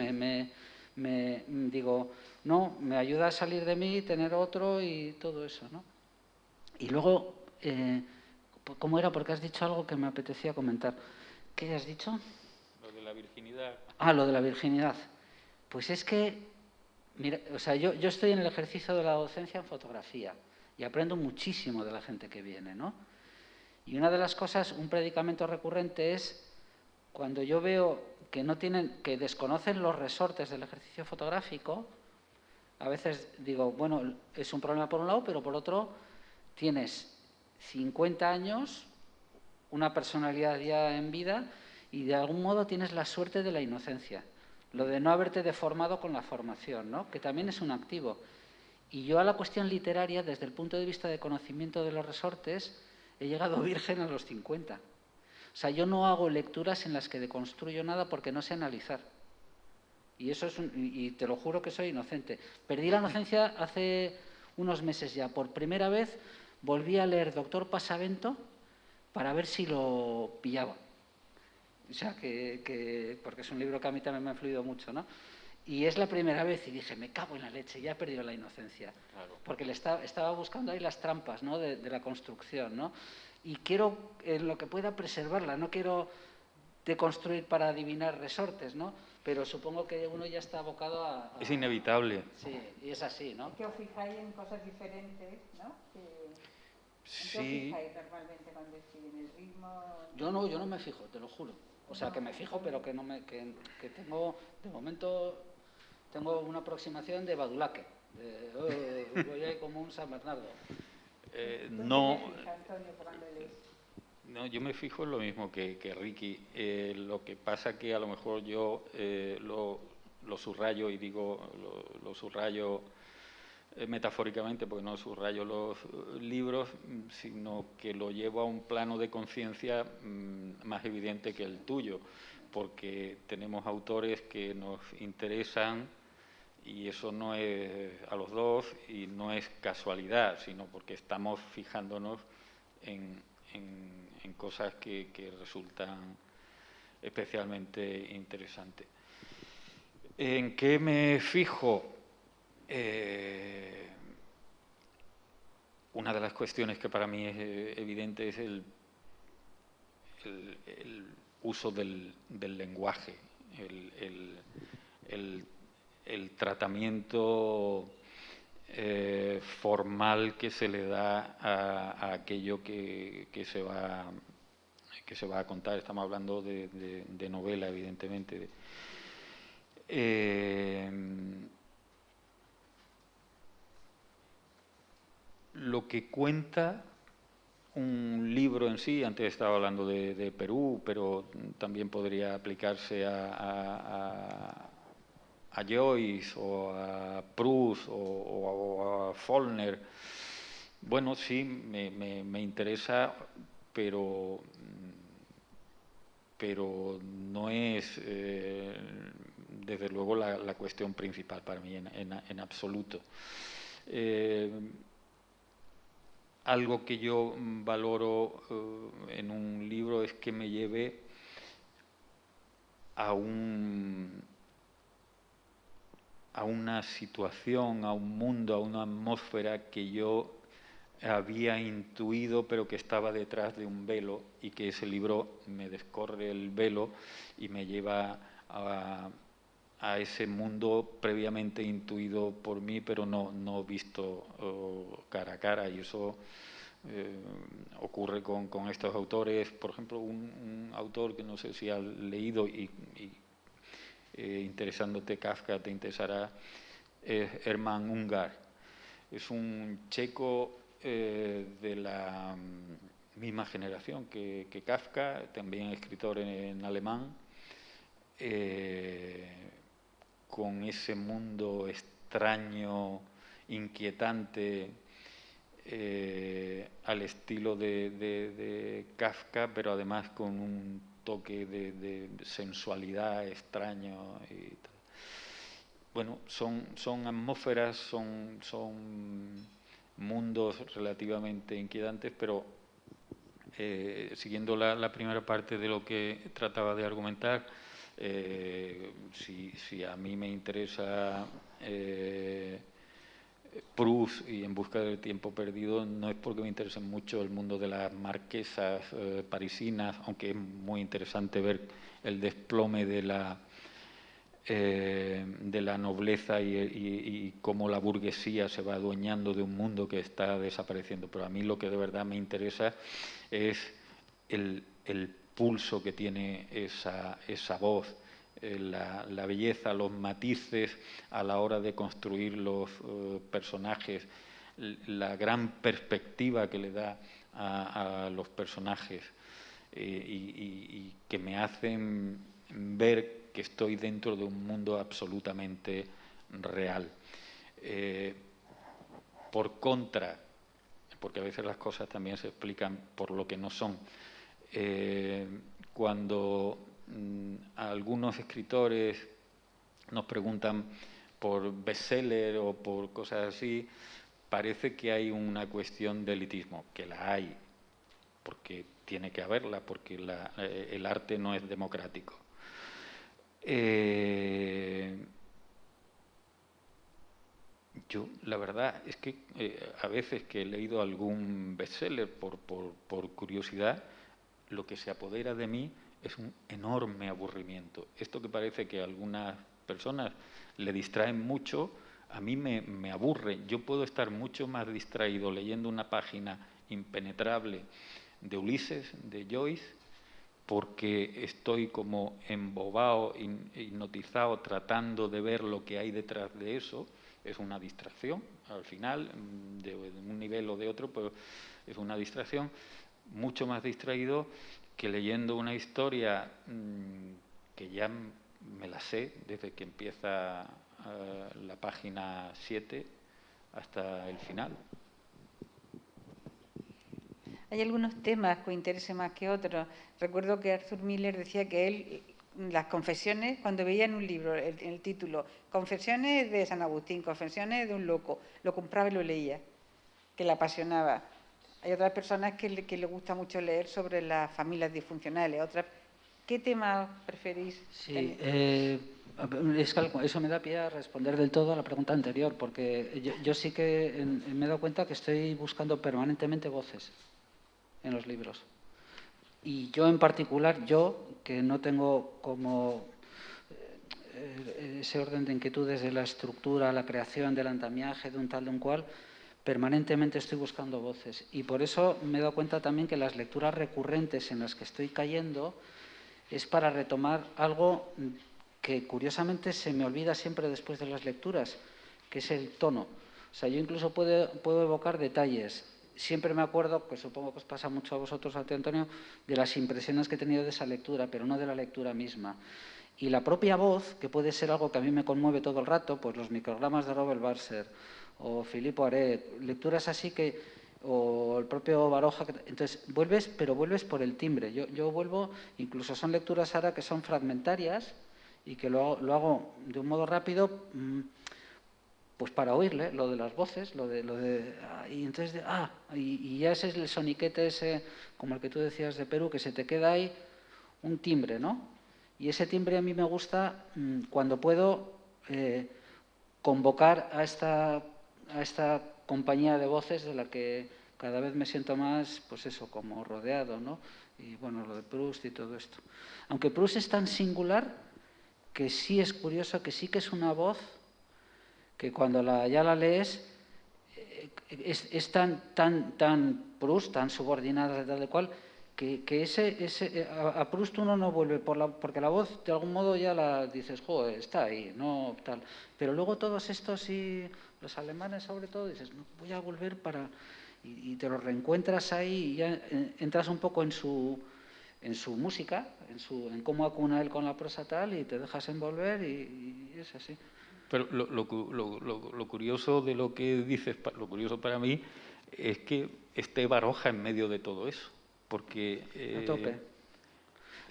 Digo, no, me ayuda a salir de mí, tener otro y todo eso, ¿no? Y luego, ¿cómo era? Porque has dicho algo que me apetecía comentar. ¿Qué has dicho? Lo de la virginidad. Ah, lo de la virginidad. Pues es que, mira, o sea, yo estoy en el ejercicio de la docencia en fotografía y aprendo muchísimo de la gente que viene, ¿no? Y una de las cosas, un predicamento recurrente es cuando yo veo que desconocen los resortes del ejercicio fotográfico. A veces digo, bueno, es un problema por un lado, pero por otro tienes 50 años, una personalidad ya en vida, y de algún modo tienes la suerte de la inocencia. Lo de no haberte deformado con la formación, ¿no? Que también es un activo. Y yo a la cuestión literaria, desde el punto de vista de conocimiento de los resortes, he llegado virgen a los 50. O sea, yo no hago lecturas en las que deconstruyo nada porque no sé analizar. Y eso y te lo juro que soy inocente. Perdí la inocencia hace unos meses ya. Por primera vez volví a leer Doctor Pasavento para ver si lo pillaba. O sea, porque es un libro que a mí también me ha influido mucho, ¿no? Y es la primera vez y dije, me cago en la leche, ya he perdido la inocencia. Claro. Porque estaba buscando ahí las trampas, ¿no? de la construcción, ¿no? Y quiero, en lo que pueda, preservarla. No quiero deconstruir para adivinar resortes, ¿no? Pero supongo que uno ya está abocado a... Es inevitable. Sí, y es así, ¿no? Es que os fijáis en cosas diferentes, ¿no? Sí. ¿En qué os fijáis normalmente cuando escribís? ¿En el ritmo? Yo no me fijo, te lo juro. O sea, que me fijo, pero que no me... que tengo, de momento, tengo una aproximación de Badulaque. Voy ahí como un San Bernardo. No, yo me fijo en lo mismo que Ricky. Lo que pasa que a lo mejor yo lo subrayo, y digo lo subrayo metafóricamente, porque no subrayo los libros, sino que lo llevo a un plano de conciencia más evidente que el tuyo, porque tenemos autores que nos interesan, y eso no es a los dos, y no es casualidad, sino porque estamos fijándonos en cosas que resultan especialmente interesantes. ¿En qué me fijo? Una de las cuestiones que para mí es evidente es el uso del lenguaje, el tratamiento formal que se le da a aquello que se va a contar. Estamos hablando de novela, evidentemente. Lo que cuenta un libro en sí, antes estaba hablando de Perú, pero también podría aplicarse a Joyce o a Proust o a Faulkner. Bueno, sí, me interesa, pero no es, desde luego, la cuestión principal para mí en absoluto. Algo que yo valoro en un libro es que me lleve a una situación, a un mundo, a una atmósfera que yo había intuido, pero que estaba detrás de un velo, y que ese libro me descorre el velo y me lleva a ese mundo previamente intuido por mí, pero no visto cara a cara. Y eso ocurre con estos autores. Por ejemplo, un autor que no sé si has leído y interesándote Kafka te interesará, es Hermann Ungar. Es un checo de la misma generación que Kafka, también escritor en alemán, con ese mundo extraño, inquietante, al estilo de Kafka, pero además con un toque de sensualidad extraño y tal. Bueno, son atmósferas, son mundos relativamente inquietantes, pero siguiendo la primera parte de lo que trataba de argumentar, si a mí me interesa Proust y En busca del tiempo perdido, no es porque me interese mucho el mundo de las marquesas parisinas, aunque es muy interesante ver el desplome de la nobleza y cómo la burguesía se va adueñando de un mundo que está desapareciendo. Pero a mí lo que de verdad me interesa es el pulso que tiene esa voz, la belleza, los matices a la hora de construir los personajes, la gran perspectiva que le da a los personajes y que me hacen ver que estoy dentro de un mundo absolutamente real. Por contra, porque a veces las cosas también se explican por lo que no son, cuando algunos escritores nos preguntan por bestseller o por cosas así, parece que hay una cuestión de elitismo, que la hay, porque tiene que haberla, porque el arte no es democrático. Yo, la verdad, es que a veces que he leído algún bestseller por curiosidad, lo que se apodera de mí es un enorme aburrimiento. Esto que parece que a algunas personas le distraen mucho, a mí me aburre. Yo puedo estar mucho más distraído leyendo una página impenetrable de Ulises, de Joyce, porque estoy como embobado, hipnotizado, tratando de ver lo que hay detrás de eso. Es una distracción, al final, de un nivel o de otro, pero es una distracción. Mucho más distraído que leyendo una historia que ya me la sé desde que empieza la página 7 hasta el final. Hay algunos temas que interesen más que otros. Recuerdo que Arthur Miller decía que él, las confesiones, cuando veía en un libro el título, Confesiones de San Agustín, Confesiones de un loco, lo compraba y lo leía, que le apasionaba. Hay otras personas que le gusta mucho leer sobre las familias disfuncionales. Otras, ¿qué tema preferís? Sí, es que eso me da pie a responder del todo a la pregunta anterior, porque yo sí que me he dado cuenta que estoy buscando permanentemente voces en los libros. Y yo en particular, que no tengo como ese orden de inquietudes de la estructura, la creación, del andamiaje, de un tal, de un cual, permanentemente estoy buscando voces. Y por eso me he dado cuenta también que las lecturas recurrentes en las que estoy cayendo es para retomar algo que curiosamente se me olvida siempre después de las lecturas, que es el tono. O sea, yo incluso puedo evocar detalles. Siempre me acuerdo, que supongo que os pasa mucho a vosotros, Antonio, de las impresiones que he tenido de esa lectura, pero no de la lectura misma. Y la propia voz, que puede ser algo que a mí me conmueve todo el rato, pues los microgramas de Robert Barser o Filippo Aret, lecturas así o el propio Baroja. Entonces, vuelves por el timbre. Yo vuelvo, incluso son lecturas ahora que son fragmentarias y que lo hago de un modo rápido, pues para oírle, lo de las voces, y entonces, y ya ese es el soniquete ese, como el que tú decías de Perú, que se te queda ahí un timbre, ¿no? Y ese timbre a mí me gusta cuando puedo convocar a esta compañía de voces de la que cada vez me siento más, pues eso, como rodeado, ¿no? Y bueno, lo de Proust y todo esto. Aunque Proust es tan singular que sí es curioso, que sí que es una voz que cuando ya la lees es tan Proust, tan subordinada, tal de cual, que a Proust uno no vuelve, porque la voz de algún modo ya la dices, joder, está ahí, no tal. Pero luego todos estos, y los alemanes sobre todo, dices, no, voy a volver para... Y te lo reencuentras ahí y ya entras un poco en su música, en cómo acuna él con la prosa tal, y te dejas envolver y es así. Pero lo curioso de lo que dices, lo curioso para mí, es que esté Baroja en medio de todo eso. Porque... a tope.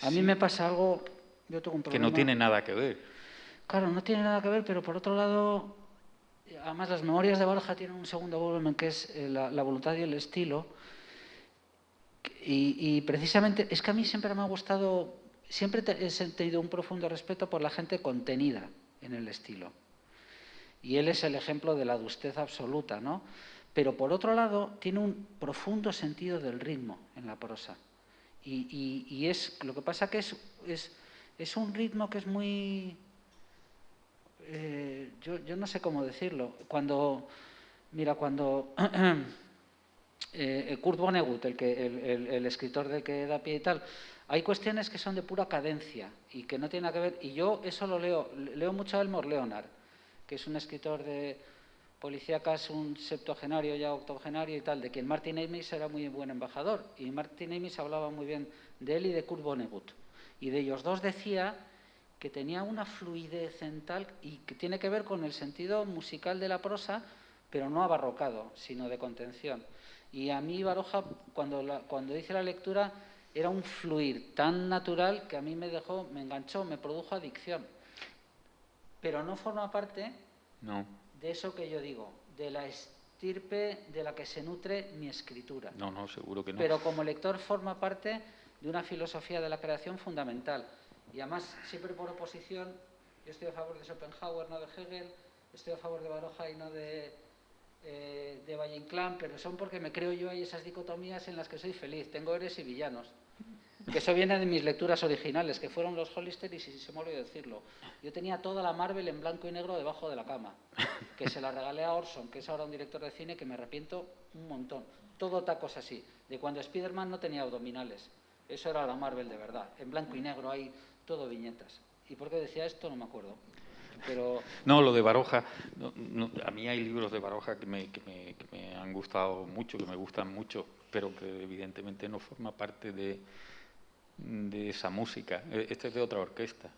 A sí, mí me pasa algo, yo tengo un problema... que no tiene nada que ver. Claro, no tiene nada que ver, pero por otro lado, además las memorias de Baroja tienen un segundo volumen que es la voluntad y el estilo. Y precisamente, es que a mí siempre me ha gustado, siempre he sentido un profundo respeto por la gente contenida en el estilo. Y él es el ejemplo de la adustez absoluta, ¿no? Pero por otro lado, tiene un profundo sentido del ritmo en la prosa. Y es, lo que pasa que es un ritmo que es muy... yo no sé cómo decirlo. Cuando Kurt Vonnegut, el escritor del que da pie y tal, hay cuestiones que son de pura cadencia y que no tienen nada que ver. Y yo eso lo leo mucho a Elmore Leonard, que es un escritor de policíacas, un septuagenario, ya octogenario y tal, de quien Martin Amis era muy buen embajador. Y Martin Amis hablaba muy bien de él y de Kurt Vonnegut. Y de ellos dos decía que tenía una fluidez en tal, y que tiene que ver con el sentido musical de la prosa, pero no abarrocado, sino de contención. Y a mí Baroja, cuando hice la lectura, era un fluir tan natural que a mí me enganchó, me produjo adicción. Pero no forma parte de eso que yo digo, de la estirpe de la que se nutre mi escritura. No, seguro que no. Pero como lector forma parte de una filosofía de la creación fundamental. Y además, siempre por oposición, yo estoy a favor de Schopenhauer, no de Hegel, estoy a favor de Baroja y no de Valle Inclán, pero son porque me creo yo ahí esas dicotomías en las que soy feliz. Tengo héroes y villanos. Que eso viene de mis lecturas originales, que fueron los Hollister, y si se me olvidó decirlo. Yo tenía toda la Marvel en blanco y negro debajo de la cama, que se la regalé a Orson, que es ahora un director de cine que me arrepiento un montón. Todo tacos así, de cuando Spider-Man no tenía abdominales. Eso era la Marvel de verdad, en blanco y negro, hay todo viñetas. ¿Y por qué decía esto? No me acuerdo. Pero... No, lo de Baroja, a mí hay libros de Baroja que me han gustado mucho, que me gustan mucho, pero que evidentemente no forma parte de esa música. Este es de otra orquesta.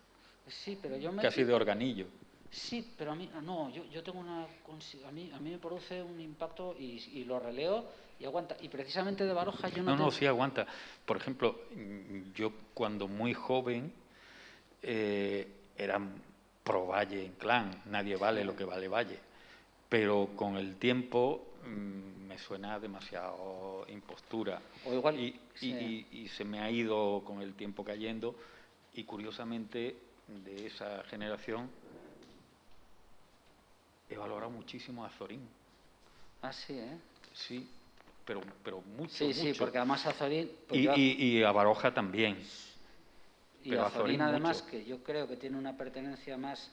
Sí, pero yo casi de organillo. Sí, pero a mí no, yo tengo una... A mí me produce un impacto y lo releo y aguanta. Y precisamente de Baroja yo no... Sí aguanta. Por ejemplo, yo cuando muy joven era pro Valle Inclán, nadie vale lo que vale Valle. Pero con el tiempo me suena demasiado impostura. O igual, y se me ha ido con el tiempo cayendo. Y curiosamente, de esa generación, he valorado muchísimo a Azorín. Ah, sí, ¿eh? Sí, pero mucho, sí, mucho. Sí, porque además Azorín... Pues y a Baroja también. Y Azorín además, mucho. Que yo creo que tiene una pertenencia más...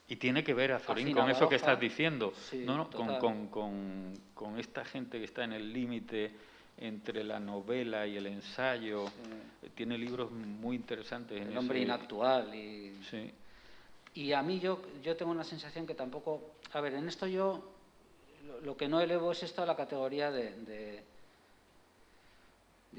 Y tiene que ver Azorín con eso que estás diciendo. Sí, con esta gente que está en el límite entre la novela y el ensayo. Sí. Tiene libros muy interesantes. El hombre inactual. Sí. Y a mí yo tengo una sensación que tampoco... A ver, en esto yo lo que no elevo es esto a la categoría de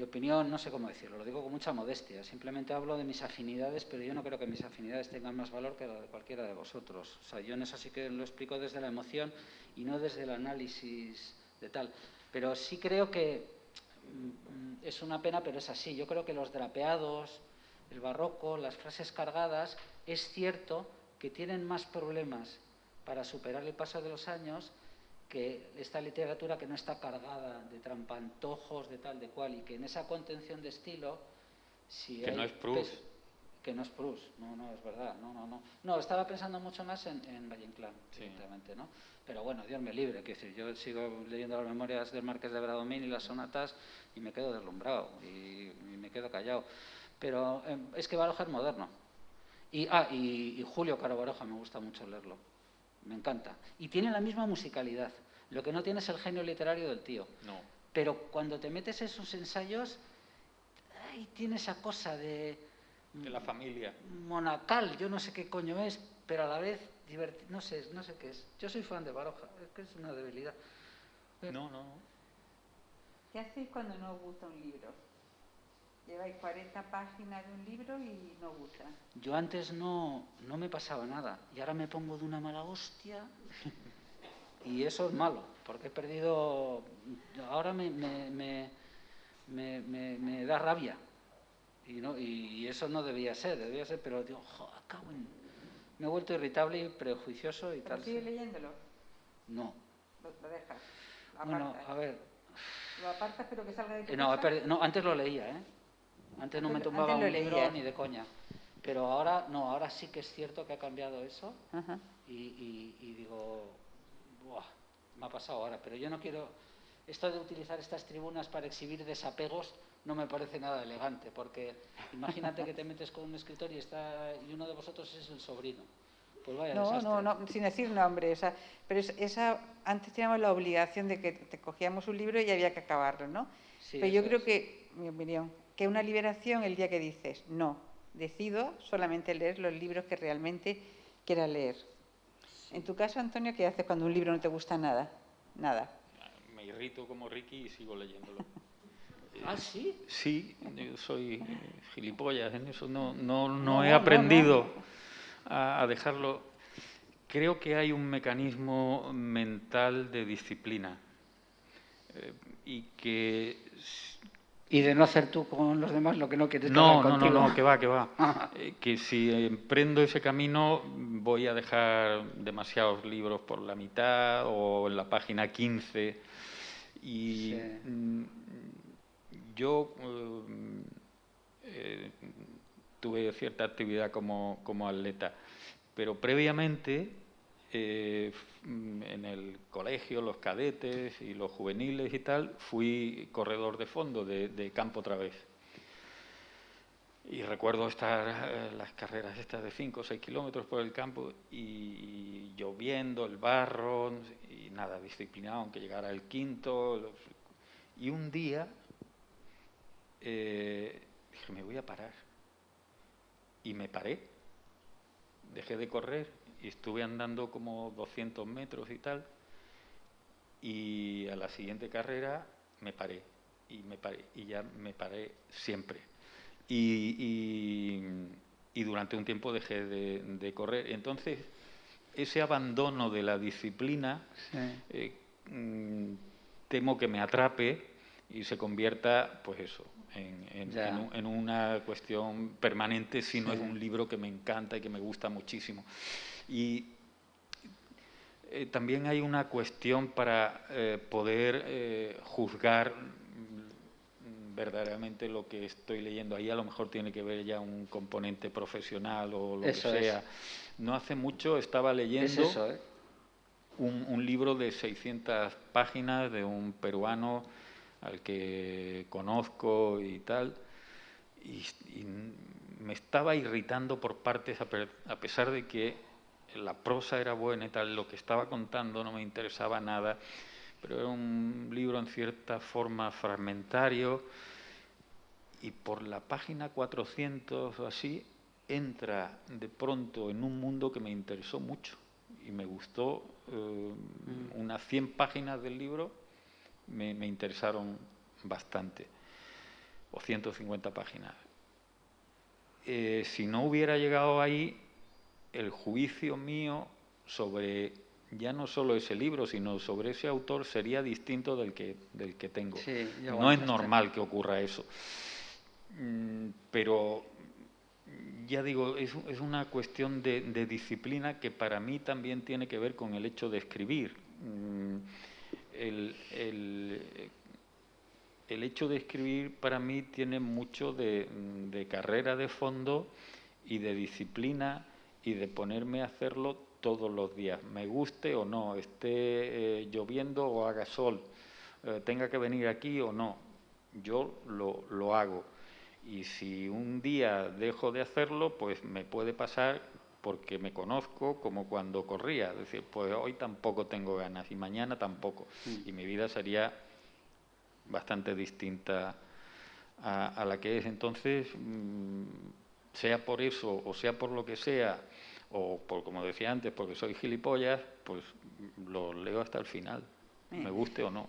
opinión, no sé cómo decirlo, lo digo con mucha modestia. Simplemente hablo de mis afinidades, pero yo no creo que mis afinidades tengan más valor que la de cualquiera de vosotros. O sea, yo en eso sí que lo explico desde la emoción y no desde el análisis de tal. Pero sí creo que es una pena, pero es así. Yo creo que los drapeados, el barroco, las frases cargadas, es cierto que tienen más problemas para superar el paso de los años que esta literatura que no está cargada de trampantojos, de tal, de cual, y que en esa contención de estilo... que no es Proust. que no es Proust. No, es verdad. No, estaba pensando mucho más en Valle Inclán, Sí. evidentemente, ¿no? Pero bueno, Dios me libre, que decir, yo sigo leyendo las memorias del Marqués de Bradomín y las sonatas y me quedo deslumbrado y me quedo callado. Pero es que Baroja es moderno. Y Julio Caro Baroja me gusta mucho leerlo. Me encanta. Y tiene la misma musicalidad. Lo que no tiene es el genio literario del tío. No. Pero cuando te metes en sus ensayos, tiene esa cosa de la familia. Monacal, yo no sé qué coño es, pero a la vez divertido, no sé qué es. Yo soy fan de Baroja, es que es una debilidad. No. ¿Qué hacéis cuando no os gusta un libro? Lleváis 40 páginas de un libro y no gusta. Yo antes no me pasaba nada y ahora me pongo de una mala hostia y eso es malo, porque he perdido. Ahora me da rabia y eso no debía ser, pero digo, me he vuelto irritable y prejuicioso y ¿Pero tal. sigues leyéndolo? No. Lo dejas. Lo Bueno, apartas. a ver. Lo apartas, pero que salga de tu casa. No, antes lo leía, ¿eh? Antes no me tumbaba un libro ni de coña. Pero ahora no, ahora sí que es cierto que ha cambiado eso. Ajá. Y digo, buah, me ha pasado ahora. Pero yo no quiero. Esto de utilizar estas tribunas para exhibir desapegos no me parece nada elegante, porque imagínate que te metes con un escritor y uno de vosotros es el sobrino. Pues vaya desastre. No, sin decir nombre. Pero antes teníamos la obligación de que te cogíamos un libro y había que acabarlo, ¿no? Sí, pero yo creo que, mi opinión, que una liberación el día que dices, no, decido solamente leer los libros que realmente quiera leer. Sí. En tu caso, Antonio, ¿qué haces cuando un libro no te gusta nada? Nada. Me irrito como Ricky y sigo leyéndolo. ¿Ah, sí? Sí, yo soy gilipollas en eso, no he aprendido a dejarlo. Creo que hay un mecanismo mental de disciplina y de no hacer tú con los demás lo que no quieres que hagan contigo. No, que va. Que si emprendo ese camino voy a dejar demasiados libros por la mitad o en la página 15 y sí. Yo tuve cierta actividad como atleta, pero previamente en el colegio, los cadetes y los juveniles y tal, fui corredor de fondo de campo otra vez. Y recuerdo estar las carreras estas de 5 o 6 kilómetros por el campo y lloviendo, el barro, y nada, disciplinado, aunque llegara el quinto. Y un día dije, me voy a parar. Y me paré, dejé de correr y estuve andando como 200 metros y tal. Y a la siguiente carrera me paré, y ya me paré siempre. Y durante un tiempo dejé de correr. Entonces, ese abandono de la disciplina, sí. Temo que me atrape y se convierta, pues eso, en una cuestión permanente si no es un libro que me encanta y que me gusta muchísimo. Y también hay una cuestión para poder juzgar verdaderamente lo que estoy leyendo. Ahí a lo mejor tiene que ver ya un componente profesional o lo eso que sea. Es. No hace mucho estaba leyendo un libro de 600 páginas de un peruano al que conozco y tal, y me estaba irritando por partes, a pesar de que la prosa era buena y tal, lo que estaba contando no me interesaba nada, pero era un libro en cierta forma fragmentario, y por la página 400 o así entra de pronto en un mundo que me interesó mucho y me gustó. Unas 100 páginas del libro me interesaron bastante, o 150 páginas. Si no hubiera llegado ahí, el juicio mío sobre ya no solo ese libro, sino sobre ese autor sería distinto del que tengo. Sí, no es normal que ocurra eso. Pero ya digo, es una cuestión de disciplina que para mí también tiene que ver con el hecho de escribir. El hecho de escribir para mí tiene mucho de carrera de fondo y de disciplina y de ponerme a hacerlo todos los días, me guste o no, esté lloviendo o haga sol, tenga que venir aquí o no, yo lo hago. Y si un día dejo de hacerlo, pues me puede pasar, porque me conozco, como cuando corría, es decir, pues hoy tampoco tengo ganas y mañana tampoco, y mi vida sería bastante distinta a la que es. Entonces, sea por eso o sea por lo que sea, o por, como decía antes, porque soy gilipollas, pues lo leo hasta el final, me guste o no.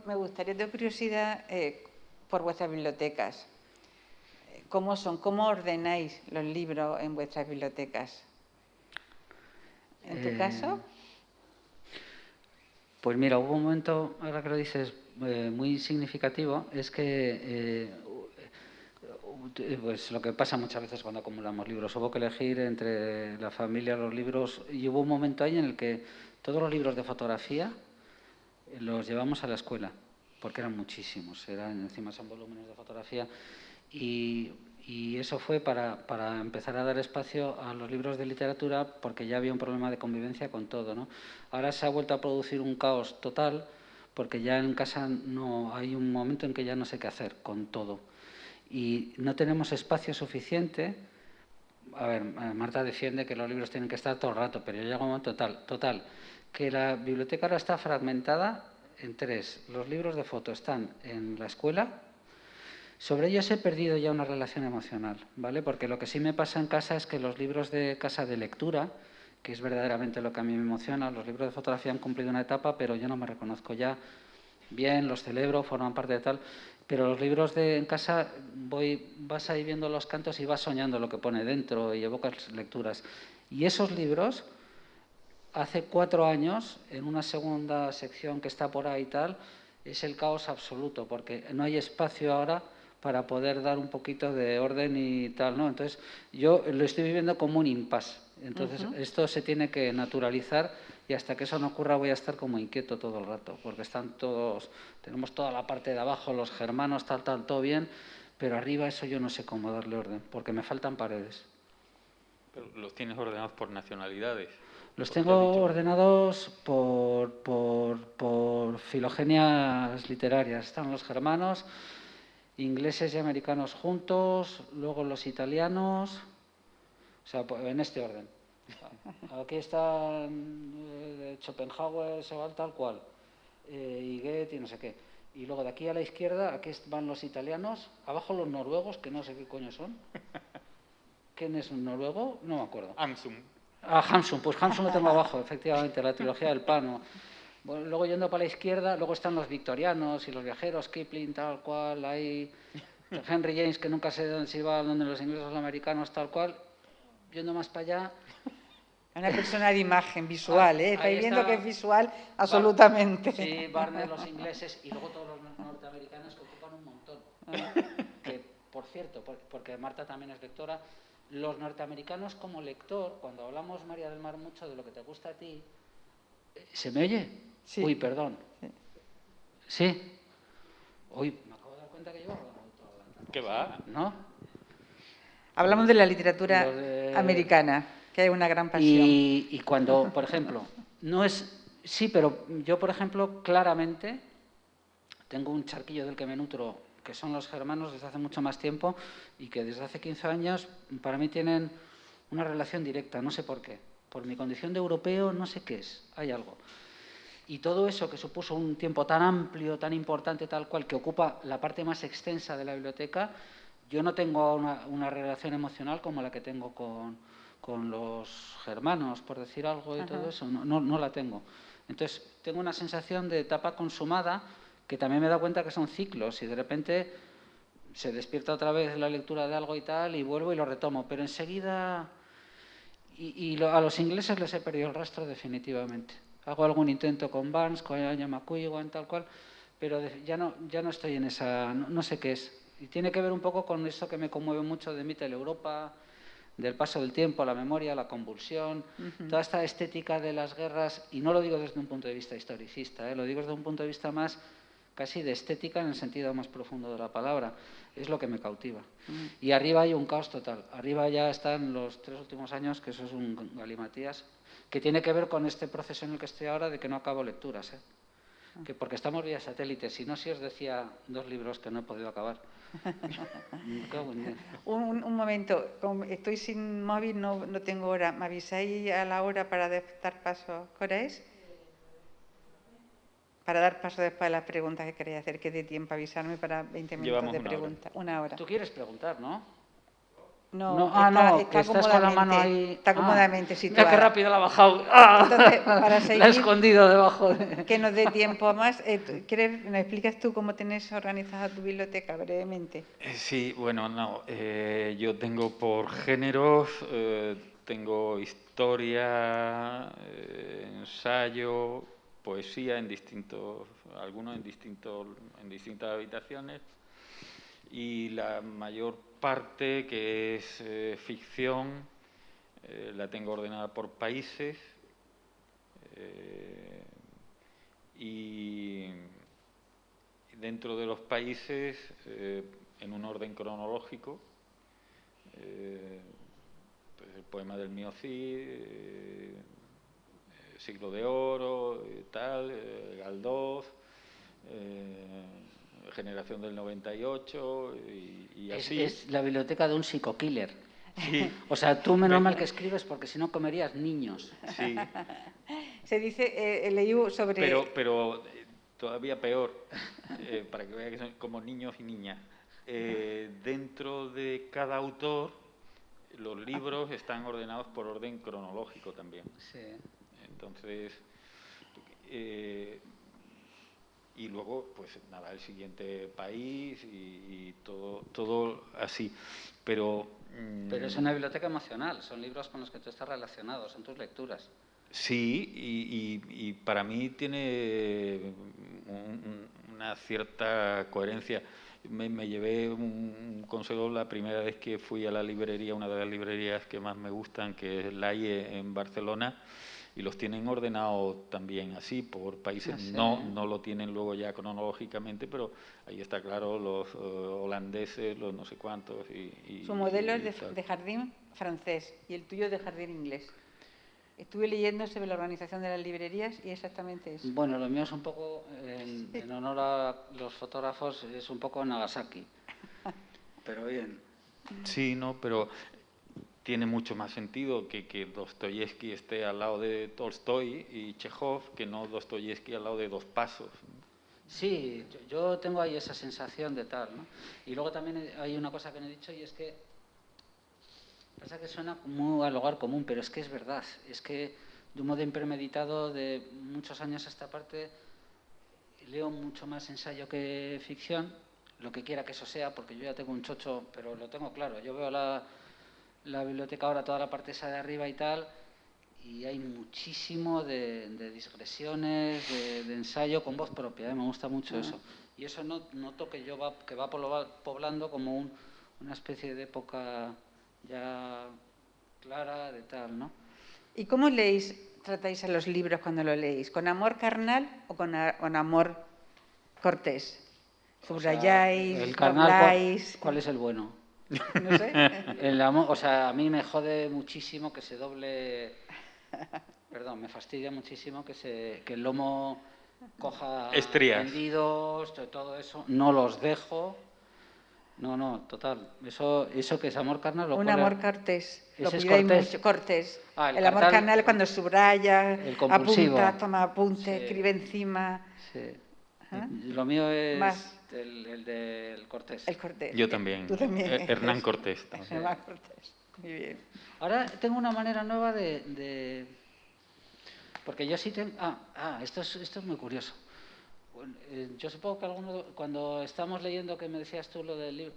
Me gustaría, de curiosidad, por vuestras bibliotecas. ¿Cómo son? ¿Cómo ordenáis los libros en vuestras bibliotecas? ¿En tu caso? Pues mira, hubo un momento, ahora que lo dices, muy significativo, es que pues lo que pasa muchas veces cuando acumulamos libros, hubo que elegir entre la familia, los libros, y hubo un momento ahí en el que todos los libros de fotografía los llevamos a la escuela, porque eran muchísimos, encima son volúmenes de fotografía, y eso fue para empezar a dar espacio a los libros de literatura, porque ya había un problema de convivencia con todo, ¿no? Ahora se ha vuelto a producir un caos total, porque ya en casa no hay un momento en que ya no sé qué hacer con todo. Y no tenemos espacio suficiente. A ver, Marta defiende que los libros tienen que estar todo el rato, pero yo llego a un momento total, que la biblioteca ahora está fragmentada en tres. Los libros de foto están en la escuela. Sobre ellos he perdido ya una relación emocional, ¿vale? Porque lo que sí me pasa en casa es que los libros de casa de lectura, que es verdaderamente lo que a mí me emociona, los libros de fotografía han cumplido una etapa, pero yo no me reconozco ya bien, los celebro, forman parte de tal, pero los libros en casa vas ahí viendo los cantos y vas soñando lo que pone dentro y evocas lecturas. Y esos libros, hace 4 años, en una segunda sección que está por ahí y tal, es el caos absoluto, porque no hay espacio ahora para poder dar un poquito de orden y tal, ¿no? Entonces, yo lo estoy viviendo como un impasse. Entonces, esto se tiene que naturalizar y hasta que eso no ocurra voy a estar como inquieto todo el rato, porque tenemos toda la parte de abajo, los germanos, tal, todo bien, pero arriba eso yo no sé cómo darle orden, porque me faltan paredes. ¿Pero los tienes ordenados por nacionalidades? Los tengo ordenados por filogenias literarias. Están los germanos, ingleses y americanos juntos, luego los italianos, o sea, en este orden. Aquí están Schopenhauer, Sebald, tal cual, y Goethe y no sé qué. Y luego de aquí a la izquierda, aquí van los italianos, abajo los noruegos, que no sé qué coño son. ¿Quién es un noruego? No me acuerdo. Hamsun. Hamsun, pues Hamsun lo tengo abajo, efectivamente, la trilogía del Pano. Bueno, luego yendo para la izquierda, luego están los victorianos y los viajeros, Kipling, tal cual, hay Henry James, que nunca sé dónde se iba, donde los ingleses o los americanos, tal cual. Yendo más para allá... Una persona de imagen visual, ¿eh? Estáis viendo que es visual absolutamente. absolutamente. Sí, Barnes, los ingleses y luego todos los norteamericanos que ocupan un montón. Que, por cierto, porque Marta también es lectora, los norteamericanos como lector, cuando hablamos, María del Mar, mucho de lo que te gusta a ti, ¿se me oye? Sí. Uy, perdón. ¿Sí? Uy, me acabo de dar cuenta que llevo hablando toda la... ¿Qué va? ¿No? Hablamos de la literatura americana, que hay una gran pasión. Y cuando, por ejemplo, no es... Sí, pero yo, por ejemplo, claramente tengo un charquillo del que me nutro, que son los germanos desde hace mucho más tiempo y que desde hace 15 años para mí tienen una relación directa, no sé por qué. Por mi condición de europeo no sé qué es, hay algo. Y todo eso que supuso un tiempo tan amplio, tan importante, tal cual, que ocupa la parte más extensa de la biblioteca, yo no tengo una relación emocional como la que tengo con los germanos, por decir algo, y todo eso, no la tengo. Entonces, tengo una sensación de etapa consumada, que también me he dado cuenta que son ciclos, y de repente se despierta otra vez la lectura de algo y tal, y vuelvo y lo retomo, pero enseguida... a los ingleses les he perdido el rastro definitivamente. Hago algún intento con Barnes, con Anya McQueen, tal cual, pero ya no estoy en esa... No sé qué es. Y tiene que ver un poco con esto que me conmueve mucho de Mittel Europa, del paso del tiempo, la memoria, la convulsión, toda esta estética de las guerras, y no lo digo desde un punto de vista historicista, lo digo desde un punto de vista más casi de estética en el sentido más profundo de la palabra. Es lo que me cautiva. Y arriba hay un caos total. Arriba ya están los 3 últimos años, que eso es un galimatías, que tiene que ver con este proceso en el que estoy ahora de que no acabo lecturas, que porque estamos vía satélite. Si no, si os decía 2 libros que no he podido acabar. Un momento, como estoy sin móvil, no tengo hora. ¿Me avisáis a la hora para dar paso? ¿Qué hora es? Para dar paso después a las preguntas que queréis hacer, que dé tiempo a avisarme para 20 minutos Llevamos de una preguntas. Una hora. Tú quieres preguntar, ¿no? No, que estás con la mano ahí. Está cómodamente situada. Mira qué rápido la ha bajado. Entonces, para seguir, la he escondido debajo de... Que nos dé tiempo más, ¿nos explicas tú cómo tenés organizada tu biblioteca brevemente? Sí, bueno, no. Yo tengo por géneros, tengo historia, ensayo, poesía en algunos en distintas habitaciones, y la mayor parte, que es ficción, la tengo ordenada por países, y dentro de los países, en un orden cronológico, pues el poema del Mío Cid, Siglo de Oro, Galdós, Generación del 98 y así. Es la biblioteca de un psico-killer. Sí. O sea, tú menos mal que escribes, porque si no comerías niños. Sí. Se dice, leí sobre... Pero todavía peor, para que vean que son como niños y niñas. Dentro de cada autor, los libros están ordenados por orden cronológico también. Sí. Entonces, y luego, pues nada, el siguiente país y todo así. Pero es una biblioteca emocional, son libros con los que tú estás relacionado, son tus lecturas. Sí, y para mí tiene una cierta coherencia. Me llevé un consejo la primera vez que fui a la librería, una de las librerías que más me gustan, que es Laie en Barcelona, y los tienen ordenados también así, por países. Sí. No lo tienen luego ya cronológicamente, pero ahí está claro, los holandeses, los no sé cuántos. Su modelo es de jardín francés y el tuyo de jardín inglés. Estuve leyendo sobre la organización de las librerías y exactamente eso. Bueno, lo mío es un poco, en honor a los fotógrafos, es un poco Nagasaki. Pero bien. Sí, no, pero tiene mucho más sentido que Dostoyevsky esté al lado de Tolstoy y Chekhov, que no Dostoyevsky al lado de Dos Pasos. Sí, yo tengo ahí esa sensación de tal, ¿no? Y luego también hay una cosa que no he dicho, y es que pasa que suena muy al lugar común, pero es que es verdad. Es que de un modo impremeditado, de muchos años a esta parte, leo mucho más ensayo que ficción, lo que quiera que eso sea, porque yo ya tengo un chocho, pero lo tengo claro. Yo veo la biblioteca ahora, toda la parte esa de arriba y tal, y hay muchísimo de digresiones, de ensayo con voz propia, me gusta mucho eso. Y eso noto que va poblando como una especie de época ya clara de tal, ¿no? ¿Y cómo tratáis a los libros cuando los leéis? ¿Con amor carnal o con amor cortés? ¿Subrayáis, el carnal, dobláis? ¿cuál es el bueno? No sé. El amor, o sea, a mí me jode muchísimo que se doble... Perdón, me fastidia muchísimo que el lomo coja estrías, hendidos, todo eso. No los dejo. No, total. Eso que es amor carnal. Un amor cortés. Lo Ese es cuidáis cortés. mucho. Cortés. El amor carnal es cuando subraya, el compulsivo. apunta, toma apuntes, Sí. escribe encima. Sí. ¿Ah? Lo mío es Más. el del cortés. El cortés. Yo también. Tú también. Hernán Cortés. Hernán Cortés. Muy bien. Ahora tengo una manera nueva porque yo sí tengo... esto es muy curioso. Yo supongo que cuando estamos leyendo, que me decías tú lo del libro,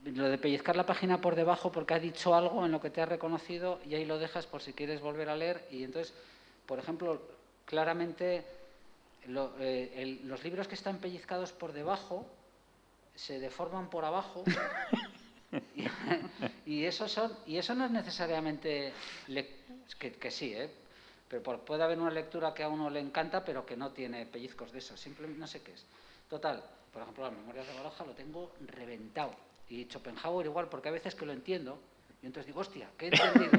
lo de pellizcar la página por debajo porque ha dicho algo en lo que te has reconocido y ahí lo dejas por si quieres volver a leer. Y entonces, por ejemplo, claramente los libros que están pellizcados por debajo se deforman por abajo. y eso no es necesariamente que sí, Pero puede haber una lectura que a uno le encanta, pero que no tiene pellizcos de eso. Simplemente no sé qué es. Total, por ejemplo, las Memorias de Baroja lo tengo reventado. Y Schopenhauer igual, porque hay veces que lo entiendo. Y entonces digo, hostia, ¿qué he entendido?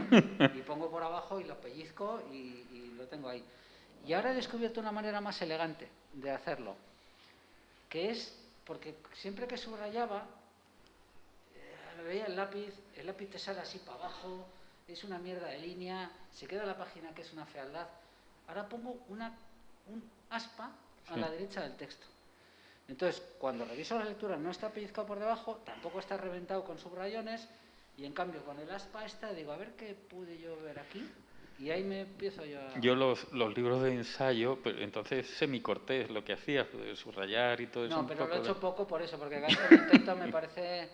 Y pongo por abajo y lo pellizco y lo tengo ahí. Y ahora he descubierto una manera más elegante de hacerlo, que es, porque siempre que subrayaba, veía el lápiz te sale así para abajo, es una mierda de línea, se queda la página que es una fealdad. Ahora pongo un aspa a la derecha del texto. Entonces, cuando reviso las lecturas no está pellizcado por debajo, tampoco está reventado con subrayones, y en cambio con el aspa digo, a ver qué pude yo ver aquí, y ahí me empiezo yo a... Yo los libros de ensayo, pero entonces semicortés lo que hacía, subrayar y todo eso. No, pero lo he hecho poco por eso, porque cada vez que lo intento me parece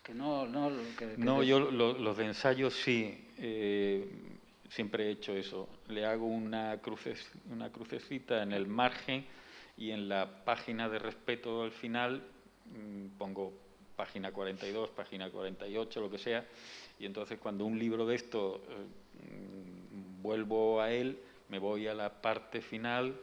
que no... No, yo los de ensayo sí, siempre he hecho eso. Le hago una crucecita en el margen y en la página de respeto al final pongo página 42, página 48, lo que sea, y entonces cuando un libro de esto vuelvo a él, me voy a la parte final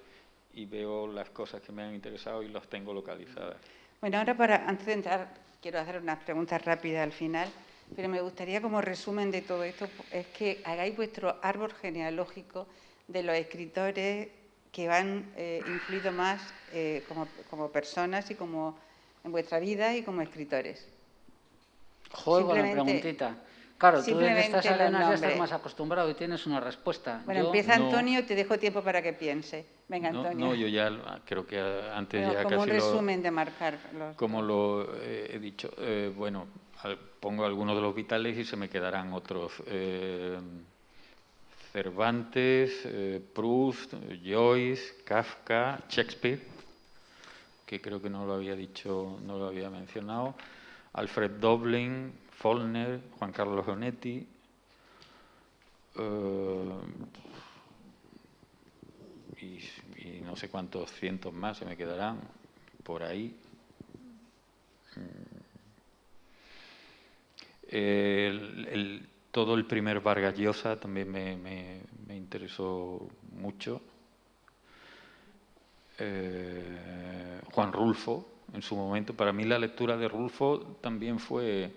y veo las cosas que me han interesado y las tengo localizadas. Bueno, ahora antes de entrar, quiero hacer unas preguntas rápidas al final, pero me gustaría, como resumen de todo esto, es que hagáis vuestro árbol genealógico de los escritores que han influido más como personas y como en vuestra vida y como escritores. Joder, buena preguntita. Claro, tú en estas arenas ya estás más acostumbrado y tienes una respuesta. Bueno, empieza Antonio, te dejo tiempo para que piense. Venga, Antonio. No, yo ya creo que antes bueno, ya como casi un resumen de marcar como lo he dicho. Bueno, pongo algunos de los vitales y se me quedarán otros. Cervantes, Proust, Joyce, Kafka, Shakespeare, que creo que no lo había dicho, no lo había mencionado, Alfred Doblin, Faulkner, Juan Carlos Onetti, y no sé cuántos cientos más se me quedarán por ahí. Todo el primer Vargas Llosa también me interesó mucho. Juan Rulfo, en su momento. Para mí la lectura de Rulfo también fue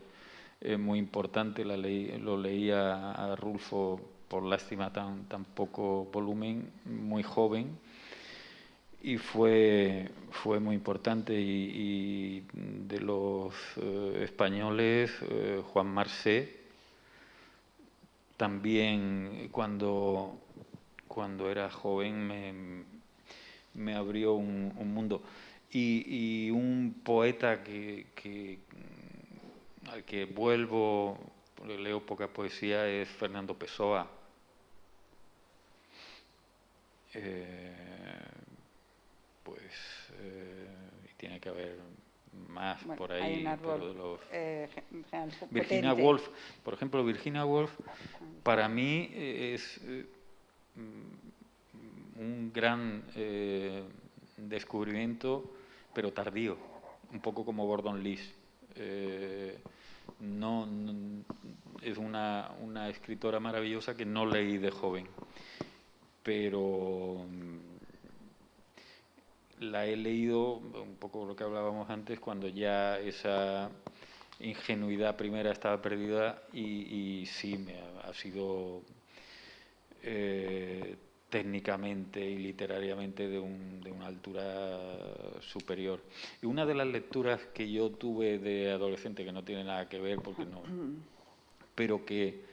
muy importante. Lo leía a Rulfo, por lástima, tan poco volumen, muy joven. Y fue muy importante. Y de los españoles, Juan Marsé, también cuando era joven me abrió un mundo. Y un poeta al que vuelvo, porque leo poca poesía, es Fernando Pessoa. Y tiene que haber más por ahí. Hay un árbol, pero Virginia Woolf, por ejemplo, Virginia Woolf para mí es un gran descubrimiento, pero tardío, un poco como Gordon Liss. No, es una escritora maravillosa que no leí de joven, pero la he leído un poco lo que hablábamos antes, cuando ya esa ingenuidad primera estaba perdida, y sí, ha sido técnicamente y literariamente de una altura superior. Y una de las lecturas que yo tuve de adolescente, que no tiene nada que ver, porque no, pero que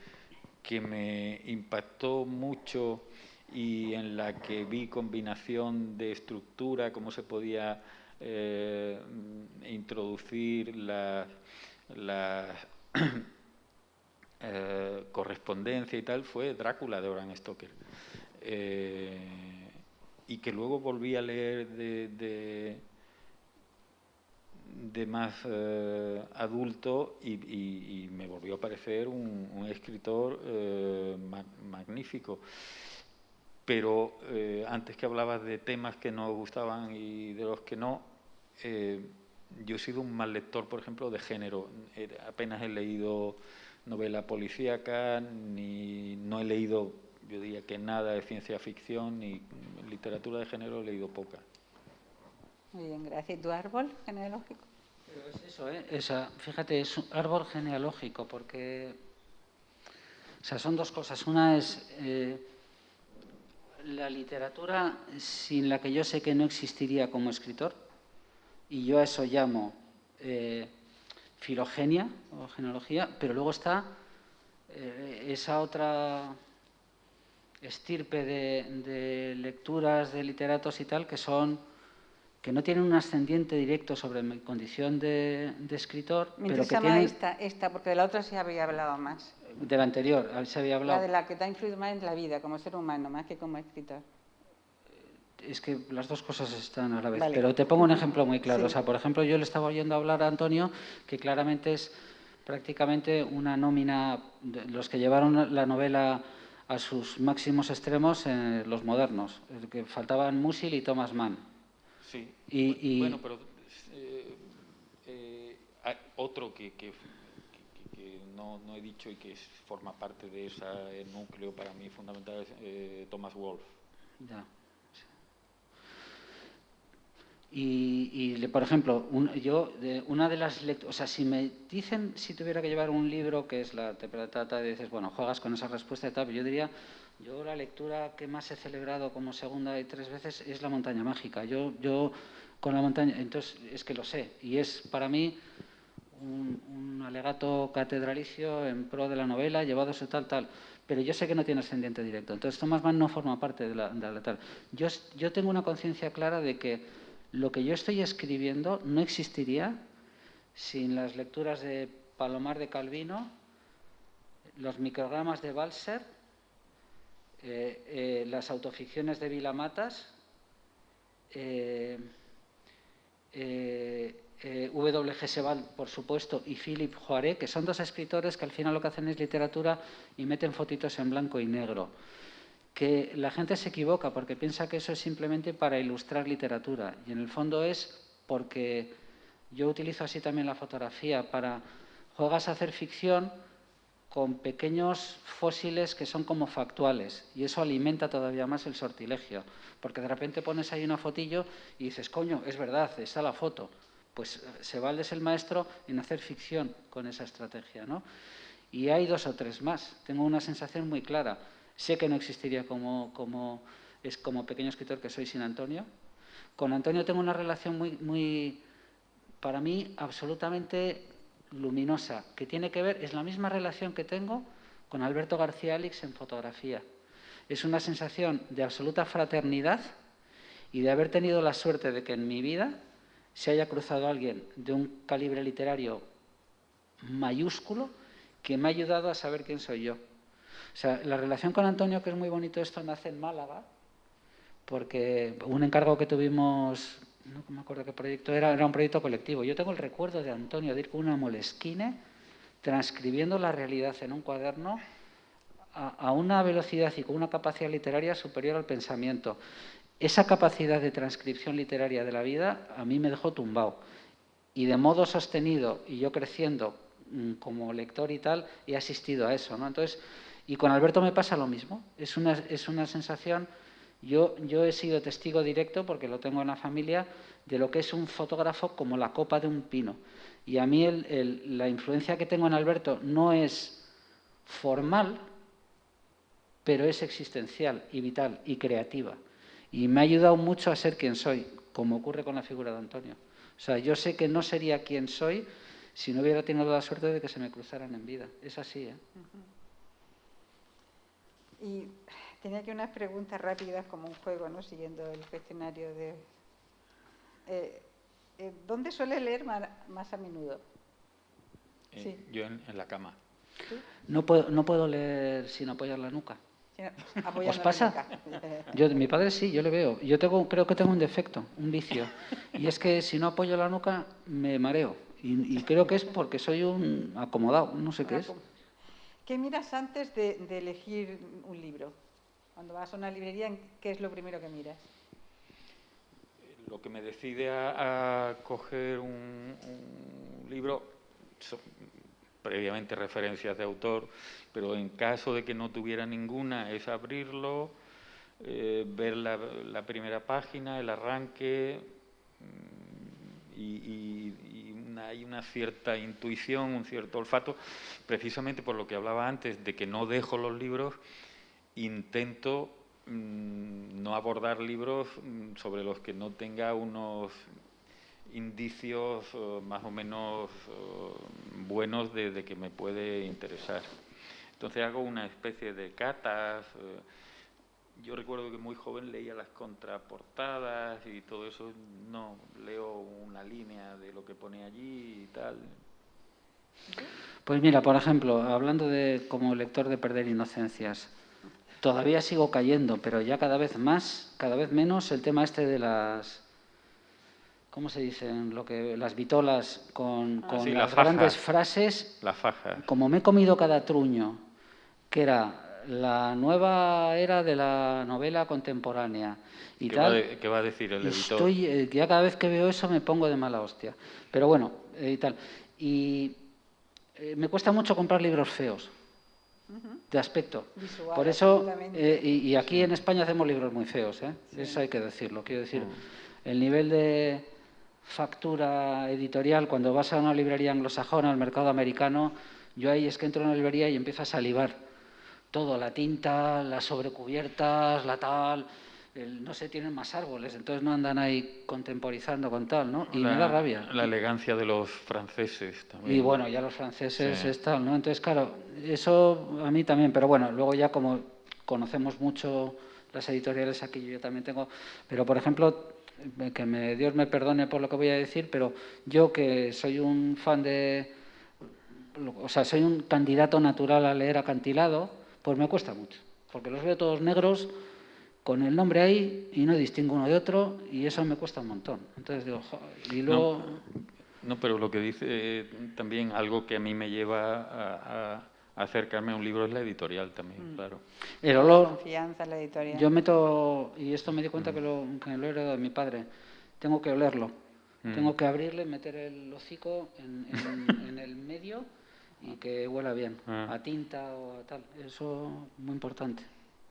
me impactó mucho y en la que vi combinación de estructura, cómo se podía introducir la correspondencia y tal, fue Drácula de Bram Stoker. Y que luego volví a leer de más adulto y me volvió a parecer un escritor magnífico. Pero antes que hablabas de temas que nos gustaban y de los que no, yo he sido un mal lector, por ejemplo, de género. Apenas he leído novela policíaca, no he leído yo diría que nada de ciencia ficción, y literatura de género he leído poca. Muy bien, gracias. ¿Y tu árbol genealógico? Pero es eso, fíjate, es un árbol genealógico, porque son dos cosas. Una es la literatura sin la que yo sé que no existiría como escritor, y yo a eso llamo filogenia o genealogía, pero luego está esa otra estirpe de lecturas de literatos y tal que no tienen un ascendiente directo sobre mi condición de escritor, Me pero que interesa tienen... más esta, porque de la otra se había hablado más. De la anterior, se había hablado. La de la que te ha influido más en la vida, como ser humano, más que como escritor. Es que las dos cosas están a la vez. Vale. Pero te pongo un ejemplo muy claro. Sí. Por ejemplo, yo le estaba oyendo hablar a Antonio, que claramente es prácticamente una nómina de los que llevaron la novela a sus máximos extremos, los modernos, que faltaban Musil y Thomas Mann. Sí, Bueno, pero hay otro que no he dicho y que forma parte de ese núcleo para mí fundamental es Thomas Wolfe. Ya. Por ejemplo, una de las lecturas, si me dicen si tuviera que llevar un libro que es la Teperatata, y dices, bueno, juegas con esa respuesta y tal, yo diría, la lectura que más he celebrado como segunda y 3 veces es La montaña mágica. Yo con La montaña, entonces es que lo sé, y es para mí un alegato catedralicio en pro de la novela, llevado a su tal, pero yo sé que no tiene ascendiente directo. Entonces Thomas Mann no forma parte de la tal. Yo tengo una conciencia clara de que lo que yo estoy escribiendo no existiría sin las lecturas de Palomar de Calvino, los microgramas de Balser, las autoficciones de Vilamatas, W.G. Sebald, por supuesto, y Philip Joaré, que son dos escritores que al final lo que hacen es literatura y meten fotitos en blanco y negro. Que la gente se equivoca porque piensa que eso es simplemente para ilustrar literatura, y en el fondo es porque yo utilizo así también la fotografía juegas a hacer ficción con pequeños fósiles que son como factuales, y eso alimenta todavía más el sortilegio, porque de repente pones ahí una fotillo y dices, coño, es verdad, está la foto. Pues Sebald es el maestro en hacer ficción con esa estrategia, ¿no? Y hay 2 o 3 más. Tengo una sensación muy clara. Sé que no existiría como pequeño escritor que soy sin Antonio. Con Antonio tengo una relación muy, para mí, absolutamente luminosa, que tiene que ver, es la misma relación que tengo con Alberto García Alix en fotografía. Es una sensación de absoluta fraternidad y de haber tenido la suerte de que en mi vida se haya cruzado alguien de un calibre literario mayúsculo que me ha ayudado a saber quién soy yo. La relación con Antonio, que es muy bonito, esto nace en Málaga, porque un encargo que tuvimos, no me acuerdo qué proyecto era un proyecto colectivo. Yo tengo el recuerdo de Antonio de ir con una Moleskine transcribiendo la realidad en un cuaderno a una velocidad y con una capacidad literaria superior al pensamiento. Esa capacidad de transcripción literaria de la vida a mí me dejó tumbado. Y de modo sostenido, y yo creciendo como lector y tal, he asistido a eso, ¿no? Entonces, y con Alberto me pasa lo mismo. Es una sensación. Yo he sido testigo directo, porque lo tengo en la familia, de lo que es un fotógrafo como la copa de un pino. Y a mí la influencia que tengo en Alberto no es formal, pero es existencial y vital y creativa. Y me ha ayudado mucho a ser quien soy, como ocurre con la figura de Antonio. Yo sé que no sería quien soy si no hubiera tenido la suerte de que se me cruzaran en vida. Es así, ¿eh? Y tenía aquí unas preguntas rápidas como un juego, ¿no? Siguiendo el cuestionario de... ¿Dónde suele leer más a menudo? Sí. Yo en la cama. ¿Sí? No puedo leer sin apoyar la nuca. ¿Os pasa? Mi padre sí, yo le veo. Yo creo que tengo un defecto, un vicio. Y es que si no apoyo la nuca me mareo. Y creo que es porque soy un acomodado, no sé qué es. ¿Qué miras antes de elegir un libro? Cuando vas a una librería, ¿qué es lo primero que miras? Lo que me decide a coger un libro previamente referencias de autor, pero en caso de que no tuviera ninguna, es abrirlo, ver la primera página, el arranque, y hay una cierta intuición, un cierto olfato, precisamente por lo que hablaba antes, de que no dejo los libros, intento no abordar libros sobre los que no tenga unos indicios más o menos buenos de que me puede interesar. Entonces hago una especie de catas. Yo recuerdo que muy joven leía las contraportadas y todo eso. No, leo una línea de lo que pone allí y tal. Pues mira, por ejemplo, hablando de como lector de Perder inocencias, todavía sigo cayendo, pero ya cada vez más, cada vez menos, el tema este de las... ¿Cómo se dicen? Las vitolas con sí, las grandes frases. La faja. Como me he comido cada truño, que era la nueva era de la novela contemporánea y tal. ¿Qué va a decir el editor? Ya cada vez que veo eso me pongo de mala hostia. Pero bueno, y tal. Y me cuesta mucho comprar libros feos, de aspecto. Visual, por eso, y aquí en España hacemos libros muy feos, ¿eh? Sí. Eso hay que decirlo. Quiero decir, el nivel de factura editorial, cuando vas a una librería anglosajona, al mercado americano, yo ahí es que entro en una librería y empiezo a salivar. Todo, la tinta, las sobrecubiertas, la tal... no sé, tienen más árboles, entonces no andan ahí contemporizando con tal, ¿no? Y me da rabia. La elegancia de los franceses también. Y bueno, ya los franceses es tal, ¿no? Entonces, claro, eso a mí también, pero bueno, luego ya como conocemos mucho las editoriales aquí, yo también tengo... Pero, por ejemplo, Dios me perdone por lo que voy a decir, pero yo que soy un fan de... O sea, soy un candidato natural a leer acantilado, pues me cuesta mucho, porque los veo todos negros, con el nombre ahí, y no distingo uno de otro, y eso me cuesta un montón. Entonces digo, y luego... No, pero lo que dice también, algo que a mí me lleva a acercarme a un libro es la editorial también, claro. El olor... Confianza en la editorial. Yo meto, y esto me di cuenta que lo he heredado de mi padre, tengo que olerlo. Tengo que abrirle, meter el hocico en el medio y que huela bien, a tinta o a tal. Eso es muy importante.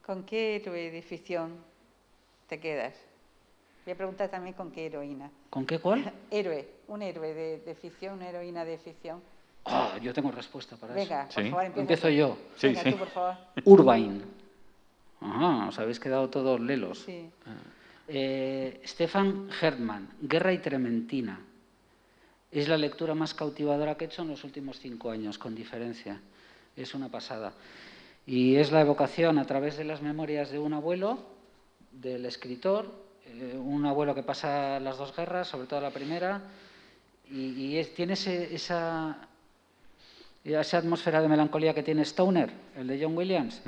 ¿Con qué héroe de ficción te quedas? Voy a preguntar también con qué heroína. ¿Con qué cuál? Héroe, un héroe de ficción, una heroína de ficción. Yo tengo respuesta para eso. Venga, por favor, empiezo yo. Sí, Venga, sí. tú, por favor. Urbain. Os habéis quedado todos lelos. Sí. Stefan Hertmann, Guerra y Trementina. Es la lectura más cautivadora que he hecho en los últimos 5 años, con diferencia. Es una pasada. Y es la evocación a través de las memorias de un abuelo, del escritor, un abuelo que pasa las 2 guerras, sobre todo la primera, y tiene esa atmósfera de melancolía que tiene Stoner, el de John Williams,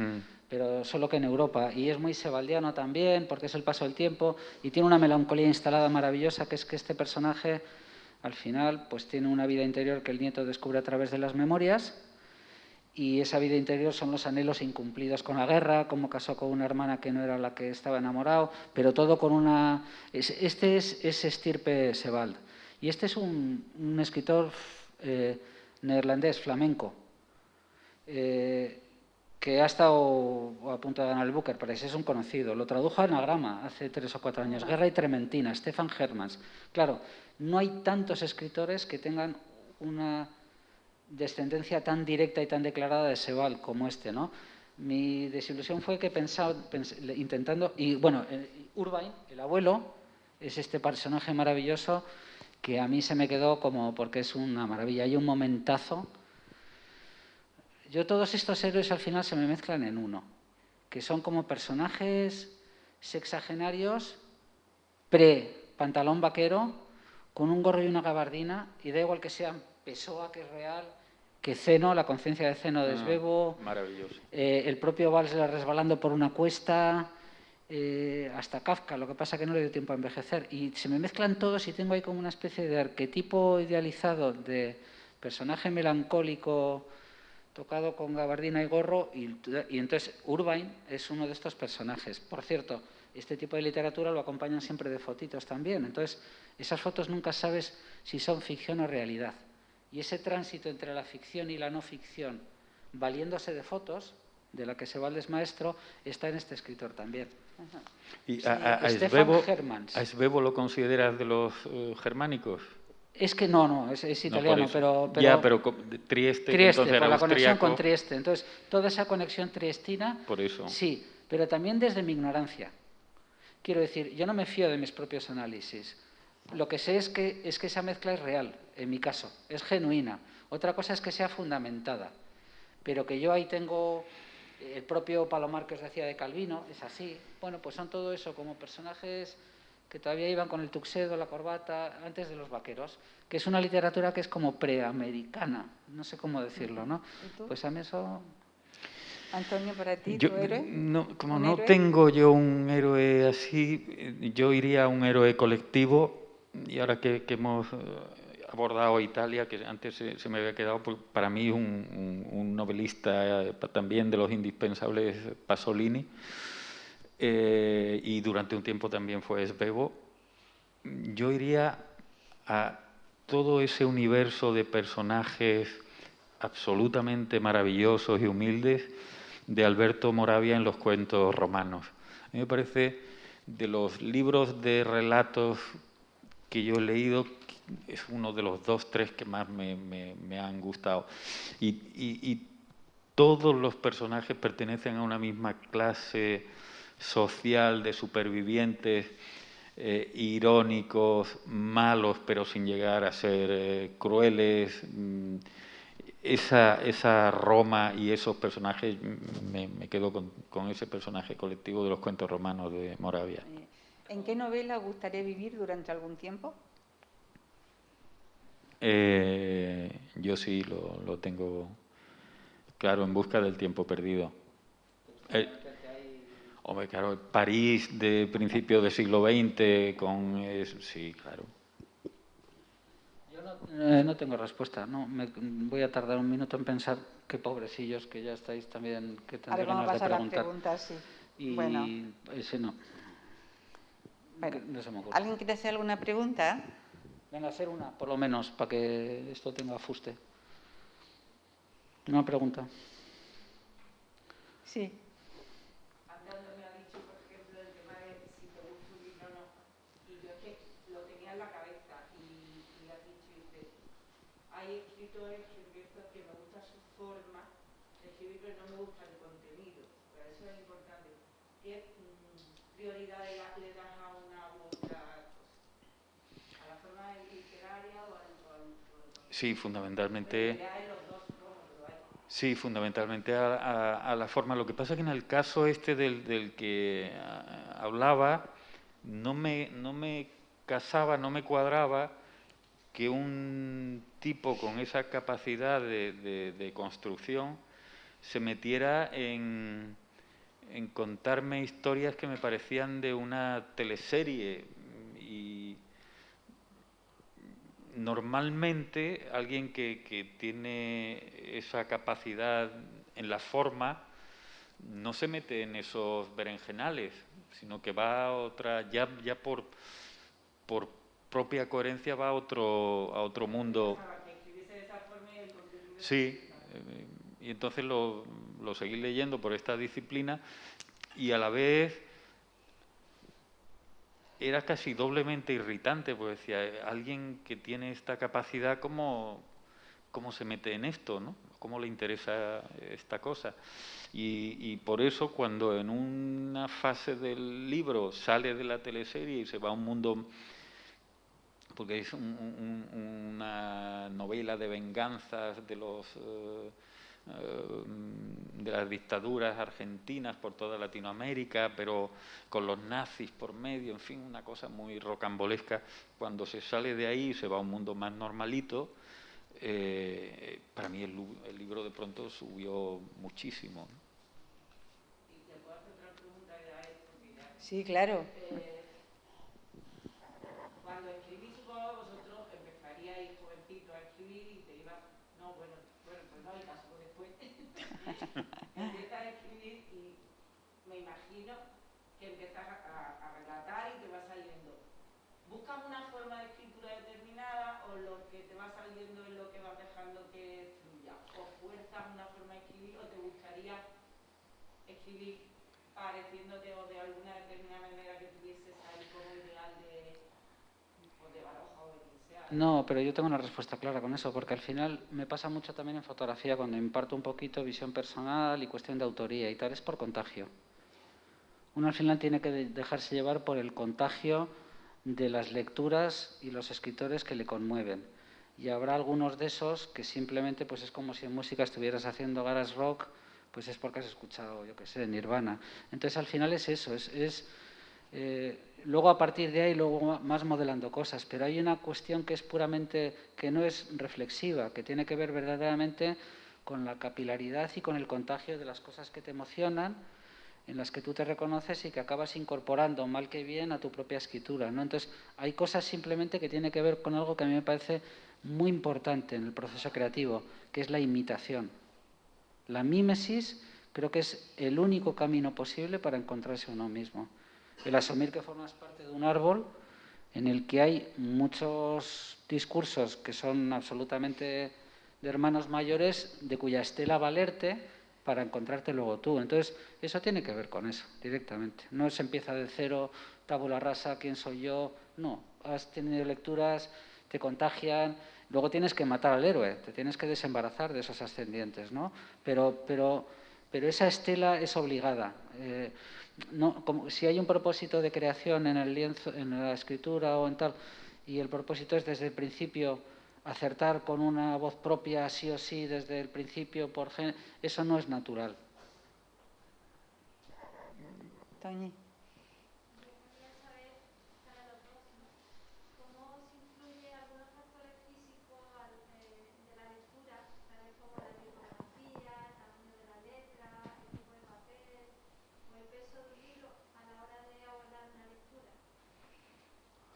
pero solo que en Europa. Y es muy sebaldiano también, porque es el paso del tiempo, y tiene una melancolía instalada maravillosa, que es que este personaje, al final, pues tiene una vida interior que el nieto descubre a través de las memorias, y esa vida interior son los anhelos incumplidos con la guerra, cómo casó con una hermana que no era la que estaba enamorado, pero todo con una... Este es estirpe Sebald. Y este es un escritor neerlandés, flamenco, que ha estado a punto de ganar el Booker Prize, es un conocido. Lo tradujo a anagrama hace 3 o 4 años. Guerra y Trementina, Stefan Hertmann. Claro, no hay tantos escritores que tengan una descendencia tan directa y tan declarada de Sebald como este, ¿no? Mi desilusión fue que intentando... Y bueno, Urbain, el abuelo, es este personaje maravilloso que a mí se me quedó como porque es una maravilla. Hay un momentazo. Yo todos estos héroes al final se me mezclan en uno, que son como personajes sexagenarios pre-pantalón vaquero, con un gorro y una gabardina, y da igual que sean Pessoa, que es real, que Zeno, la conciencia de Zeno de Svevo, maravilloso. El propio Valls resbalando por una cuesta, hasta Kafka, lo que pasa que no le dio tiempo a envejecer. Y se me mezclan todos y tengo ahí como una especie de arquetipo idealizado de personaje melancólico tocado con gabardina y gorro, y entonces Urbain es uno de estos personajes. Por cierto, este tipo de literatura lo acompañan siempre de fotitos también, entonces esas fotos nunca sabes si son ficción o realidad. Y ese tránsito entre la ficción y la no ficción, valiéndose de fotos, de la que se vale el maestro, está en este escritor también. Ajá. ¿Y Sí, a Stefan Hermans. a Svevo lo consideras de los germánicos? Es que no, es No, italiano, por eso. pero Ya, pero Trieste, que Trieste, entonces por era la conexión con austríaco. Trieste. Entonces, toda esa conexión triestina, Por eso. sí, pero también desde mi ignorancia. Quiero decir, yo no me fío de mis propios análisis. Lo que sé es que esa mezcla es real, en mi caso, es genuina. Otra cosa es que sea fundamentada, pero que yo ahí tengo el propio Palomar que os decía de Calvino, es así. Bueno, pues son todo eso, como personajes que todavía iban con el tuxedo, la corbata, antes de los vaqueros, que es una literatura que es como preamericana, no sé cómo decirlo, ¿no? ¿Y tú? Pues a mí eso... Antonio, para ti, Yo, ¿tu héroe? como ¿Un no héroe? tengo yo un héroe así, yo iría a un héroe colectivo. Y ahora que hemos abordado Italia, que antes se me había quedado, pues, para mí un novelista también de los indispensables, Pasolini, y durante un tiempo también fue Svevo. Yo iría a todo ese universo de personajes absolutamente maravillosos y humildes de Alberto Moravia en los cuentos romanos. A mí me parece, de los libros de relatos que yo he leído, es uno de los 2, 3 que más me han gustado. Y todos los personajes pertenecen a una misma clase social de supervivientes, irónicos, malos, pero sin llegar a ser crueles. Esa Roma y esos personajes, me quedo con ese personaje colectivo de los cuentos romanos de Moravia. ¿En qué novela gustaría vivir durante algún tiempo? Yo sí lo tengo claro, En busca del tiempo perdido. Hombre, claro, París de principios del siglo XX, sí, claro. Yo no tengo respuesta, no, voy a tardar un minuto en pensar, qué pobrecillos que ya estáis también, que A ver, tendré vamos a ganas de pasar a las preguntar. preguntas, sí. Y Bueno, ese no. bueno. No se me ocurre. ¿Alguien quiere hacer alguna pregunta? Venga, hacer una, por lo menos, para que esto tenga fuste. Una pregunta. Sí. Andando me ha dicho, por ejemplo, el tema de si te gusta un libro o no. Y yo es que lo tenía en la cabeza y has dicho, dice, hay escritores que me gusta su forma de escribir, pero no me gusta el contenido. Pero eso es importante. ¿Qué prioridad le das a una u otra cosa? ¿A la forma literaria o al Sí, fundamentalmente. Sí, fundamentalmente a la forma. Lo que pasa es que en el caso este del que hablaba, no me casaba, no me cuadraba que un tipo con esa capacidad de construcción se metiera en contarme historias que me parecían de una teleserie. Y normalmente alguien que tiene esa capacidad en la forma no se mete en esos berenjenales, sino que va a otra, ya por propia coherencia va a otro mundo. Sí, y entonces lo seguí leyendo por esta disciplina y a la vez era casi doblemente irritante, porque decía, alguien que tiene esta capacidad, ¿cómo se mete en esto, ¿no? ¿Cómo le interesa esta cosa? Y por eso, cuando en una fase del libro sale de la teleserie y se va a un mundo, porque es una novela de venganzas de las dictaduras argentinas por toda Latinoamérica, pero con los nazis por medio, en fin, una cosa muy rocambolesca. Cuando se sale de ahí y se va a un mundo más normalito, para mí el libro de pronto subió muchísimo. ¿Y te puedo hacer otra pregunta a él? Sí, claro. Cuando escribís, supongo vosotros empezaríais jovencito a escribir y te ibas, pues no hay caso después. Empiezas a escribir y me imagino que empiezas a relatar y te vas saliendo. ¿buscas una forma de escritura determinada o lo que te va saliendo es lo que vas dejando que fluya? ¿O fuerzas una forma de escribir o te gustaría escribir pareciéndote o de alguna determinada manera que tuvieses ahí como ideal de Baroja o de quien sea? No, pero yo tengo una respuesta clara con eso, porque al final me pasa mucho también en fotografía cuando imparto un poquito visión personal y cuestión de autoría y tal, es por contagio. Uno al final tiene que dejarse llevar por el contagio de las lecturas y los escritores que le conmueven. Y habrá algunos de esos que simplemente pues es como si en música estuvieras haciendo garage rock, pues es porque has escuchado, yo qué sé, Nirvana. Entonces al final es eso, luego a partir de ahí luego más modelando cosas, pero hay una cuestión que es puramente, que no es reflexiva, que tiene que ver verdaderamente con la capilaridad y con el contagio de las cosas que te emocionan, en las que tú te reconoces y que acabas incorporando mal que bien a tu propia escritura, ¿no? Entonces hay cosas simplemente que tienen que ver con algo que a mí me parece muy importante en el proceso creativo, que es la imitación. La mímesis creo que es el único camino posible para encontrarse a uno mismo. El asumir que formas parte de un árbol en el que hay muchos discursos que son absolutamente de hermanos mayores, de cuya estela valerte para encontrarte luego tú. Entonces, eso tiene que ver con eso, directamente. No se empieza de cero, tabula rasa, quién soy yo. No, has tenido lecturas, te contagian, luego tienes que matar al héroe, te tienes que desembarazar de esos ascendientes, ¿no? Pero esa estela es obligada. No, como si hay un propósito de creación en el lienzo, en la escritura o en tal, y el propósito es desde el principio acertar con una voz propia sí o sí desde el principio, eso no es natural. Toñi.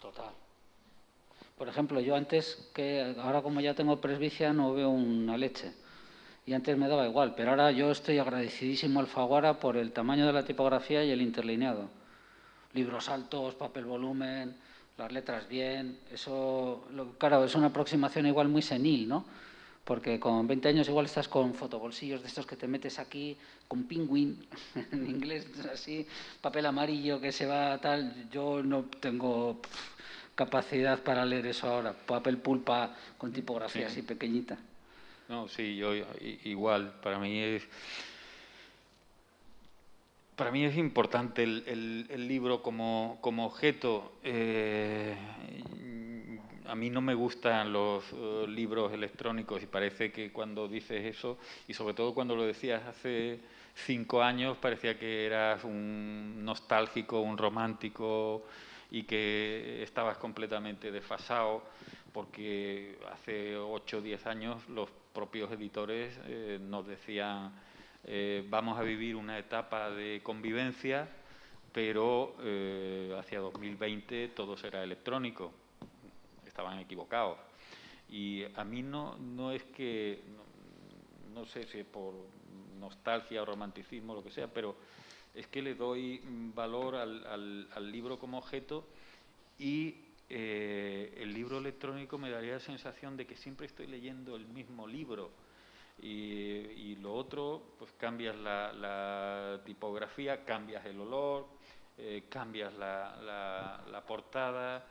Total. Por ejemplo, yo antes, que ahora como ya tengo presbicia, no veo una leche. Y antes me daba igual, pero ahora yo estoy agradecidísimo al Alfaguara por el tamaño de la tipografía y el interlineado. Libros altos, papel volumen, las letras bien. Eso, claro, es una aproximación igual muy senil, ¿no? Porque con 20 años igual estás con fotobolsillos de estos que te metes aquí, con Penguin, en inglés, así, papel amarillo que se va tal. Yo no tengo capacidad para leer eso ahora. Papel pulpa con tipografía así pequeñita. No, sí, yo igual. Para mí es importante el libro como objeto. A mí no me gustan los libros electrónicos y parece que cuando dices eso, y sobre todo cuando lo decías hace 5 años, parecía que eras un nostálgico, un romántico y que estabas completamente desfasado, porque hace 8 o 10 años los propios editores nos decían vamos a vivir una etapa de convivencia, pero hacia 2020 todo será electrónico. Estaban equivocados. Y a mí no es que, no sé si es por nostalgia o romanticismo, lo que sea, pero es que le doy valor al libro como objeto y el libro electrónico me daría la sensación de que siempre estoy leyendo el mismo libro. Y lo otro, pues cambias la tipografía, cambias el olor, cambias la portada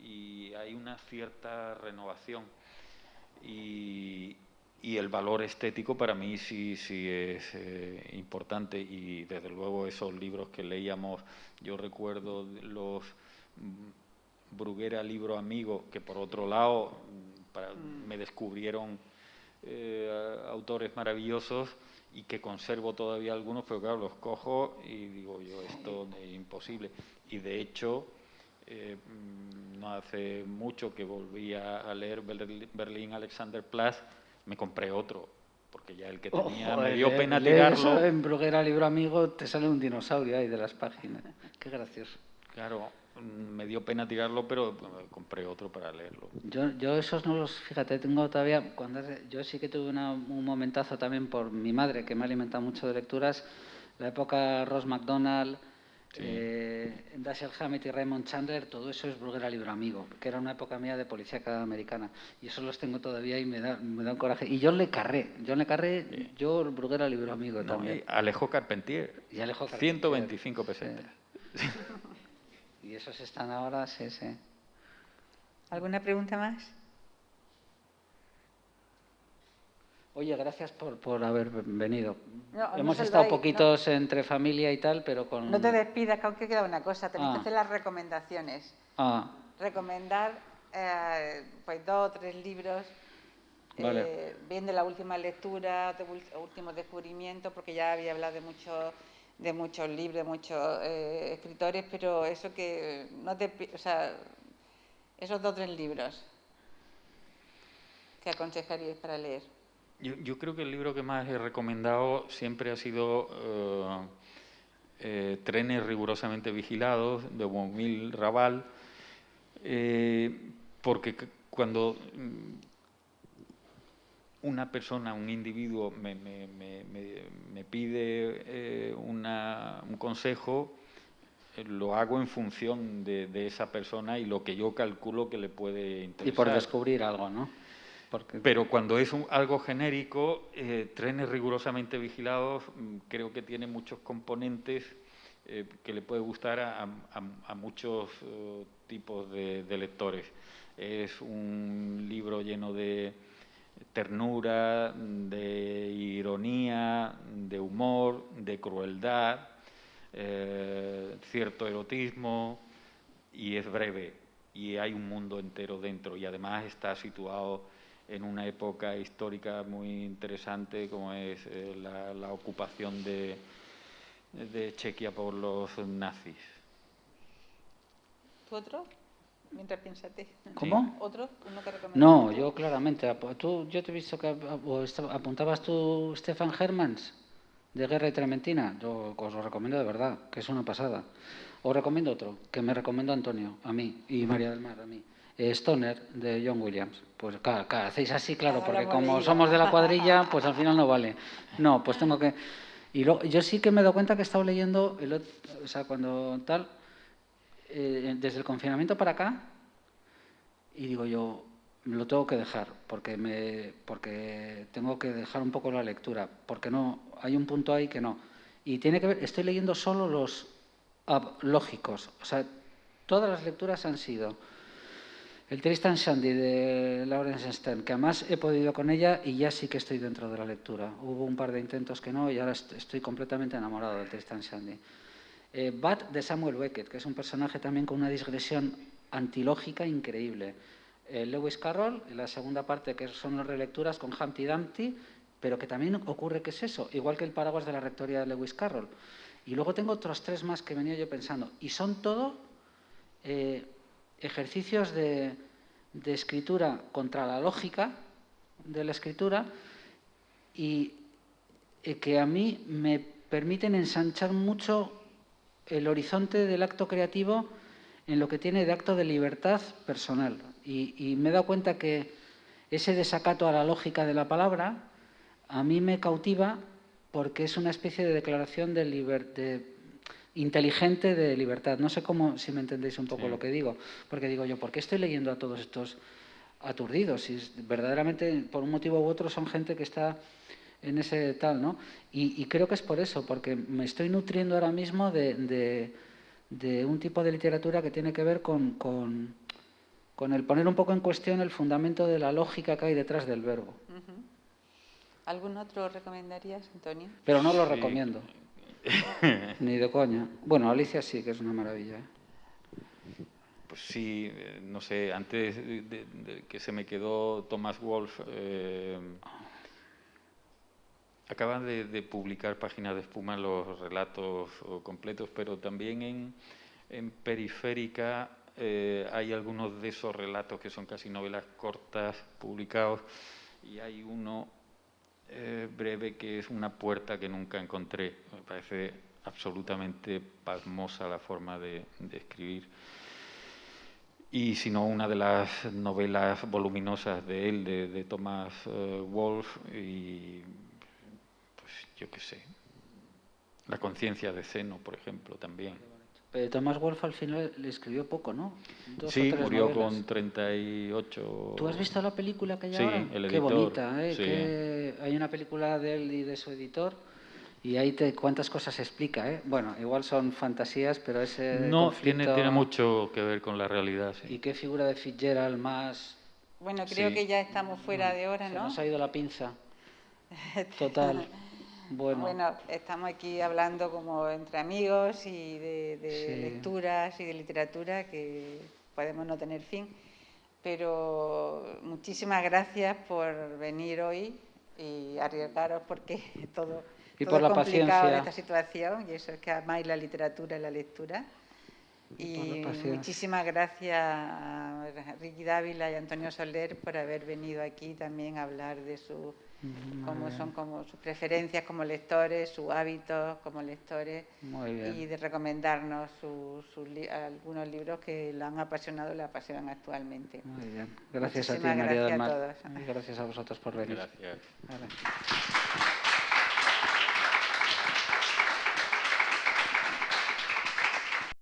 y hay una cierta renovación. Y el valor estético para mí sí es importante, y desde luego esos libros que leíamos, yo recuerdo los Bruguera Libro Amigo, que por otro lado me descubrieron autores maravillosos y que conservo todavía algunos, pero claro, los cojo y digo yo, esto es imposible. Y de hecho, no hace mucho que volví a leer Berlín Alexanderplatz, me compré otro, porque ya el que tenía me dio pena tirarlo. Eso en Bruguera Libro Amigo te sale un dinosaurio ahí de las páginas. Qué gracioso. Claro, me dio pena tirarlo, pero compré otro para leerlo. Yo esos no los, fíjate, tengo todavía, yo sí que tuve un momentazo también por mi madre, que me ha alimentado mucho de lecturas, la época Ross MacDonald, Dashiell Hammett y Raymond Chandler, todo eso es Bruguera libro amigo, que era una época mía de policía americana. Y eso los tengo todavía y me da un coraje. Y John le Carré, yo Bruguera libro amigo también. Alejo Carpentier, Y Alejo Carpentier, 125 pesetas. Sí. Y esos están ahora, sí. ¿Alguna pregunta más? Oye, gracias por haber venido. No, Hemos no estado saludáis, poquitos entre familia y tal, pero con... No te despidas, que aún queda una cosa. Tenéis que Ah. hacer las recomendaciones. Recomendar pues 2 o 3 libros, Vale. bien de la última lectura, de últimos descubrimientos, porque ya había hablado de muchos libros, de muchos escritores, pero eso que no te, o sea, esos 2 o 3 libros que aconsejaríais para leer. Yo creo que el libro que más he recomendado siempre ha sido Trenes rigurosamente vigilados, de Boumil Raval, porque cuando una persona, un individuo me pide un consejo, lo hago en función de esa persona y lo que yo calculo que le puede interesar. Y por descubrir algo, ¿no? Pero cuando es algo genérico, Trenes rigurosamente vigilados, creo que tiene muchos componentes que le puede gustar a muchos tipos de lectores. Es un libro lleno de ternura, de ironía, de humor, de crueldad, cierto erotismo, y es breve, y hay un mundo entero dentro, y además está situado en una época histórica muy interesante como es la ocupación de Chequia por los nazis. ¿Tú otro? Mientras piénsate. ¿Cómo? ¿Otro? ¿Uno que recomiendas? No, yo claramente. Yo te he visto que apuntabas tú Stefan Hermans, de Guerra y Trementina. Yo os lo recomiendo de verdad, que es una pasada. Os recomiendo otro, que me recomendó Antonio, a mí, y María del Mar, a mí. Stoner, de John Williams. Pues claro, hacéis así, claro, porque como somos de la cuadrilla, pues al final no vale. No, pues tengo que... Y yo sí que me he dado cuenta que he estado leyendo, o sea, cuando tal, desde el confinamiento para acá, y digo yo, lo tengo que dejar, porque tengo que dejar un poco la lectura, porque no, hay un punto ahí que no. Y tiene que ver, estoy leyendo solo los lógicos, o sea, todas las lecturas han sido el Tristan Shandy de Laurence Stern, que además he podido con ella y ya sí que estoy dentro de la lectura. Hubo un par de intentos que no y ahora estoy completamente enamorado del Tristan Shandy. Bat de Samuel Beckett, que es un personaje también con una digresión antilógica increíble. Lewis Carroll, en la segunda parte, que son las relecturas con Humpty Dumpty, pero que también ocurre que es eso, igual que el Paraguas de la Rectoría de Lewis Carroll. Y luego tengo otros 3 más que venía yo pensando, y son todo ejercicios de escritura contra la lógica de la escritura y que a mí me permiten ensanchar mucho el horizonte del acto creativo en lo que tiene de acto de libertad personal. Y me he dado cuenta que ese desacato a la lógica de la palabra a mí me cautiva porque es una especie de declaración inteligente de libertad. No sé si me entendéis un poco lo que digo, porque digo yo, ¿por qué estoy leyendo a todos estos aturdidos? Si verdaderamente, por un motivo u otro, son gente que está en ese tal, ¿no? Y creo que es por eso, porque me estoy nutriendo ahora mismo de un tipo de literatura que tiene que ver con el poner un poco en cuestión el fundamento de la lógica que hay detrás del verbo. ¿Algún otro recomendarías, Antonio? Pero no lo recomiendo. Ni de coña. Bueno, Alicia sí, que es una maravilla. Pues sí, no sé, antes de que se me quedó Thomas Wolfe, acaban de publicar Páginas de Espuma los relatos completos, pero también en Periférica hay algunos de esos relatos que son casi novelas cortas publicados, y hay uno breve que es Una puerta que nunca encontré. Me parece absolutamente pasmosa la forma de escribir. Y si no, una de las novelas voluminosas de él, de Thomas Wolfe, y pues yo qué sé, La conciencia de Zeno, por ejemplo, también. Thomas Wolfe al final le escribió poco, ¿no? 2 o Sí, 3 murió novelas. con 38... ¿Tú has visto la película que hay Sí, ahora? El Qué editor, bonita, ¿eh? sí. Hay una película de él y de su editor y ahí cuántas cosas explica, ¿eh? Bueno, igual son fantasías, pero ese No, conflicto... tiene mucho que ver con la realidad, sí. Y qué figura de Fitzgerald más... Bueno, creo Sí. que ya estamos fuera de hora, Se ¿no? nos ha ido la pinza. Total. Bueno, estamos aquí hablando como entre amigos y de Sí. lecturas y de literatura que podemos no tener fin. Pero muchísimas gracias por venir hoy y arriesgaros porque todo Y todo por es la complicado paciencia. en esta situación y eso es que amáis la literatura y la lectura. Y por la Y paciencia. muchísimas gracias a Ricky Dávila y Antonio Soler por haber venido aquí también a hablar de cómo son como sus preferencias como lectores, sus hábitos como lectores Muy bien. y de recomendarnos algunos libros que lo han apasionado y le apasionan actualmente. Muy bien. Gracias a ti, Muchísimas María del gracias Mar. a todos. Y gracias a vosotros por venir. Gracias. Vale.